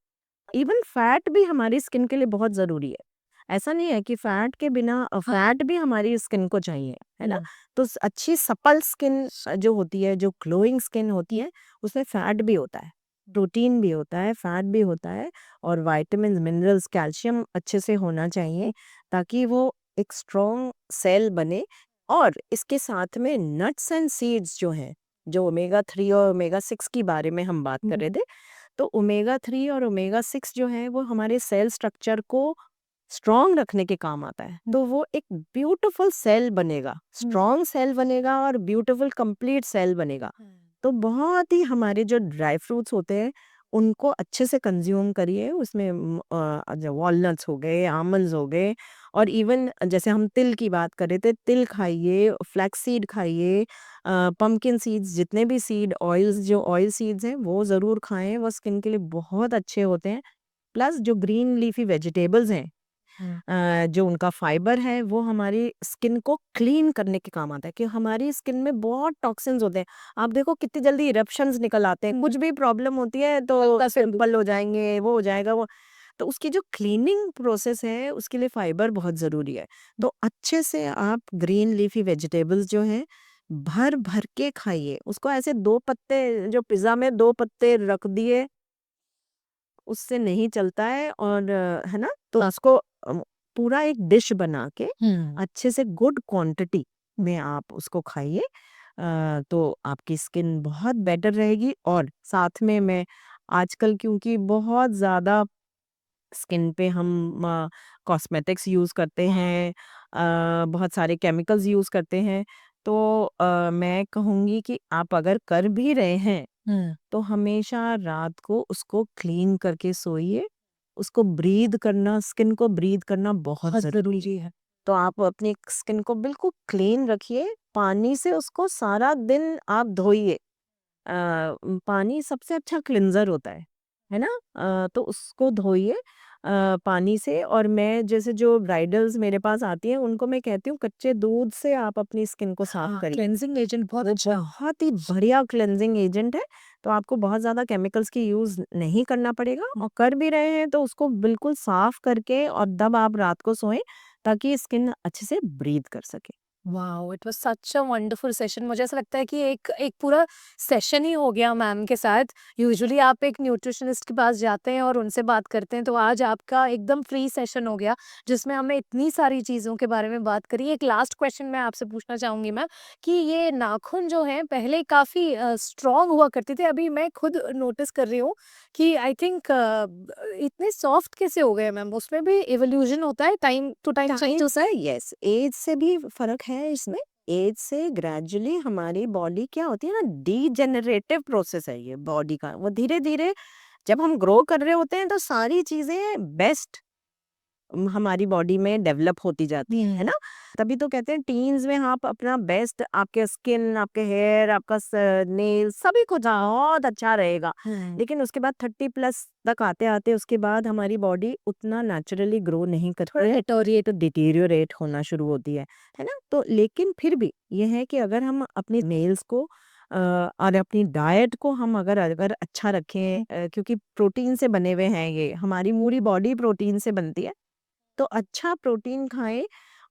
इवन फैट भी हमारी स्किन के लिए बहुत ज़रूरी है। ऐसा नहीं है कि फैट के बिना फैट भी हमारी स्किन को चाहिए, है ना? तो अच्छी सपल स्किन जो होती है, जो ग्लोइंग स्किन होती है, उसमें फैट भी होता है, प्रोटीन भी होता है, फैट भी होता है, और विटामिन्स, मिनरल्स, कैल्शियम अच्छे से होना चाहिए ताकि वो एक स्ट्रॉन्ग सेल बने। और इसके साथ में नट्स एंड सीड्स जो हैं, जो ओमेगा 3 और ओमेगा 6 के बारे में हम बात कर रहे थे, तो ओमेगा 3 और ओमेगा 6 जो है वो हमारे सेल स्ट्रक्चर को स्ट्रॉन्ग रखने के काम आता है। तो वो एक ब्यूटीफुल सेल बनेगा, स्ट्रॉन्ग सेल बनेगा और ब्यूटीफुल कंप्लीट सेल बनेगा। तो बहुत ही हमारे जो ड्राई फ्रूट्स होते हैं उनको अच्छे से कंज्यूम करिए। उसमें जो वॉलनट्स हो गए, आमंड्स हो गए, और इवन जैसे हम तिल की बात कर रहे थे, तिल खाइए, फ्लैक्स सीड खाइए, पंपकिन सीड्स, जितने भी सीड ऑयल्स, जो ऑयल सीड्स हैं वो ज़रूर खाएं, वो स्किन के लिए बहुत अच्छे होते हैं। प्लस जो ग्रीन लीफी वेजिटेबल्स हैं, जो उनका फाइबर है वो हमारी स्किन को क्लीन करने के काम आता है, कि हमारी स्किन में बहुत टॉक्सिन्स होते हैं। आप देखो कितनी जल्दी इरप्शंस निकल आते हैं, कुछ भी प्रॉब्लम होती है तो पिंपल हो जाएंगे, वो हो जाएगा वो। तो उसकी जो क्लीनिंग प्रोसेस है उसके लिए फाइबर बहुत ज़रूरी है। तो अच्छे से आप ग्रीन लीफी वेजिटेबल्स जो हैं भर भर के खाइए। उसको ऐसे 2 पत्ते, जो पिज़्ज़ा में 2 पत्ते रख दिए, उससे नहीं चलता है, और है ना? तो उसको पूरा एक डिश बना के अच्छे से गुड क्वांटिटी में आप उसको खाइए। तो आपकी स्किन बहुत बेटर रहेगी। और साथ में मैं आजकल, क्योंकि बहुत ज़्यादा स्किन पे हम कॉस्मेटिक्स यूज़ करते हैं, बहुत सारे केमिकल्स यूज़ करते हैं, तो मैं कहूँगी कि आप अगर कर भी रहे हैं तो हमेशा रात को उसको क्लीन करके सोइए। उसको ब्रीद करना, स्किन को ब्रीद करना बहुत ज़रूरी है। तो आप अपनी स्किन को बिल्कुल क्लीन रखिए, पानी से उसको सारा दिन आप धोइए। पानी सबसे अच्छा क्लींज़र होता है ना? तो उसको धोइए पानी से। और मैं जैसे जो ब्राइडल्स मेरे पास आती हैं उनको मैं कहती हूँ कच्चे दूध से आप अपनी स्किन को साफ करिए। क्लेंजिंग एजेंट बहुत अच्छा। बहुत ही बढ़िया क्लेंजिंग एजेंट है। तो आपको बहुत ज़्यादा केमिकल्स की यूज़ नहीं करना पड़ेगा, और कर भी रहे हैं तो उसको बिल्कुल साफ करके और तब आप रात को सोएं, ताकि स्किन अच्छे से ब्रीथ कर सके। Wow! It was such a wonderful session. मुझे ऐसा लगता है कि एक एक पूरा सेशन ही हो गया मैम के साथ। यूजुअली आप एक न्यूट्रिशनिस्ट के पास जाते हैं और उनसे बात करते हैं, तो आज आपका एकदम फ्री सेशन हो गया, जिसमें हमने इतनी सारी चीज़ों के बारे में बात करी। एक लास्ट क्वेश्चन मैं आपसे पूछना चाहूँगी मैम कि ये नाखून जो हैं पहले काफ़ी स्ट्रॉन्ग हुआ करते थे, अभी मैं खुद नोटिस कर रही हूँ कि आई थिंक इतने सॉफ्ट कैसे हो गए मैम? उसमें भी इवोल्यूशन होता है, टाइम टू टाइम चेंज होता है? यस, एज से भी फ़र्क है इसमें। एज से ग्रेजुअली हमारी बॉडी क्या होती है ना, डीजेनरेटिव प्रोसेस है ये बॉडी का। वो धीरे-धीरे जब हम ग्रो कर रहे होते हैं तो सारी चीज़ें बेस्ट हमारी बॉडी में डेवलप होती जाती है ना? तभी तो कहते हैं टीन्स में आप अपना बेस्ट, आपके स्किन, आपके हेयर, आपका नेल सभी कुछ बहुत अच्छा रहेगा। लेकिन उसके बाद 30 प्लस तक आते-आते उसके बाद हमारी बॉडी उतना नेचुरली ग्रो नहीं करती है, तो डिटेरियोरेट होना शुरू होती है ना? तो लेकिन फिर भी ये है कि अगर हम अपनी नेल्स को और अपनी डाइट को हम अगर अगर अच्छा रखें, क्योंकि प्रोटीन से बने हुए हैं ये, हमारी पूरी बॉडी प्रोटीन से बनती है, तो अच्छा प्रोटीन खाएं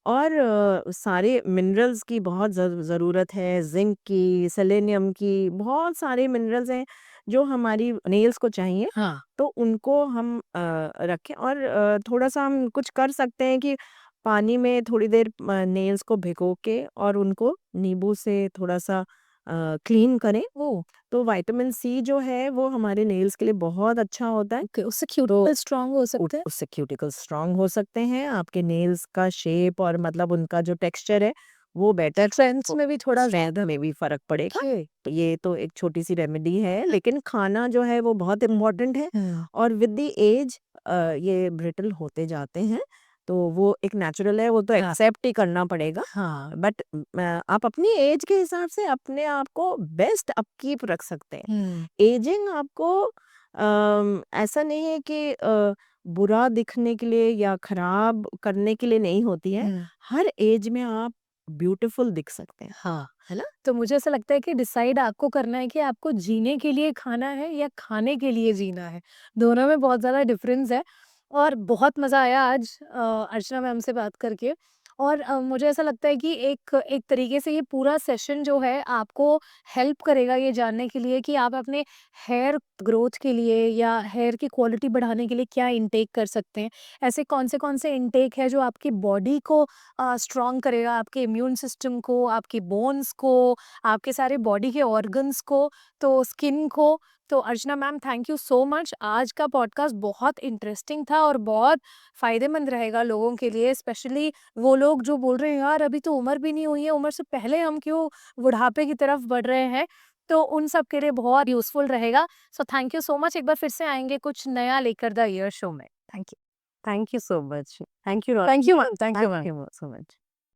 और सारे मिनरल्स की बहुत ज़रूरत है, जिंक की, सेलेनियम की, बहुत सारे मिनरल्स हैं जो हमारी नेल्स को चाहिए, हाँ। तो उनको हम रखें और थोड़ा-सा हम कुछ कर सकते हैं कि पानी में थोड़ी देर नेल्स को भिगो के और उनको नींबू से थोड़ा-सा क्लीन करें। ओह! तो विटामिन सी जो है वो हमारे नेल्स के लिए बहुत अच्छा होता है। ओके, उससे तो क्यूटिकल स्ट्रॉन्ग हो सकते हैं? उससे क्यूटिकल्स स्ट्रॉन्ग हो सकते हैं, आपके नेल्स का शेप और मतलब उनका जो टेक्सचर है वो बेटर स्ट्रेंथ्स हो, में भी थोड़ा स्ट्रेंथ में भी फ़र्क पड़ेगा। ओके। तो ये तो एक छोटी-सी रेमेडी है, लेकिन खाना जो है वो बहुत इम्पोर्टेंट है और विद द एज ये ब्रिटल होते जाते हैं, तो वो एक नेचुरल है, वो तो हाँ। एक्सेप्ट ही करना पड़ेगा। हाँ। बट आप अपनी एज के हिसाब से अपने आप को बेस्ट अपकीप रख सकते हैं। एजिंग आपको ऐसा नहीं है कि बुरा दिखने के लिए या खराब करने के लिए नहीं होती है। हर एज में आप ब्यूटीफुल दिख सकते हैं, हाँ। है ना? तो मुझे ऐसा लगता है कि डिसाइड आपको करना है कि आपको जीने के लिए खाना है या खाने के लिए जीना है। दोनों में बहुत ज़्यादा डिफरेंस है और बहुत मज़ा आया आज अर्चना मैम से बात करके और मुझे ऐसा लगता है कि एक एक तरीके से ये पूरा सेशन जो है आपको हेल्प करेगा ये जानने के लिए कि आप अपने हेयर ग्रोथ के लिए या हेयर की क्वालिटी बढ़ाने के लिए क्या इंटेक कर सकते हैं। ऐसे कौन से इंटेक है जो आपकी बॉडी को स्ट्रॉन्ग करेगा, आपके इम्यून सिस्टम को, आपकी बोन्स को, आपके सारे बॉडी के ऑर्गन्स को, तो स्किन को। तो Archana ma'am thank you so much. आज का पॉडकास्ट बहुत इंटरेस्टिंग था और बहुत फ़ायदेमंद रहेगा लोगों के लिए, स्पेशली वो लोग जो बोल रहे हैं यार अभी तो उम्र भी नहीं हुई है, उम्र से पहले हम क्यों बुढ़ापे की तरफ बढ़ रहे हैं? तो उन सब के लिए बहुत यूज़फुल रहेगा। So thank you so much. एक बार फिर से आएँगे कुछ नया लेकर द ईयर शो में। Thank you. Thank you so much. Thank you thank you ma'am, thank you ma'am. Thank you so much.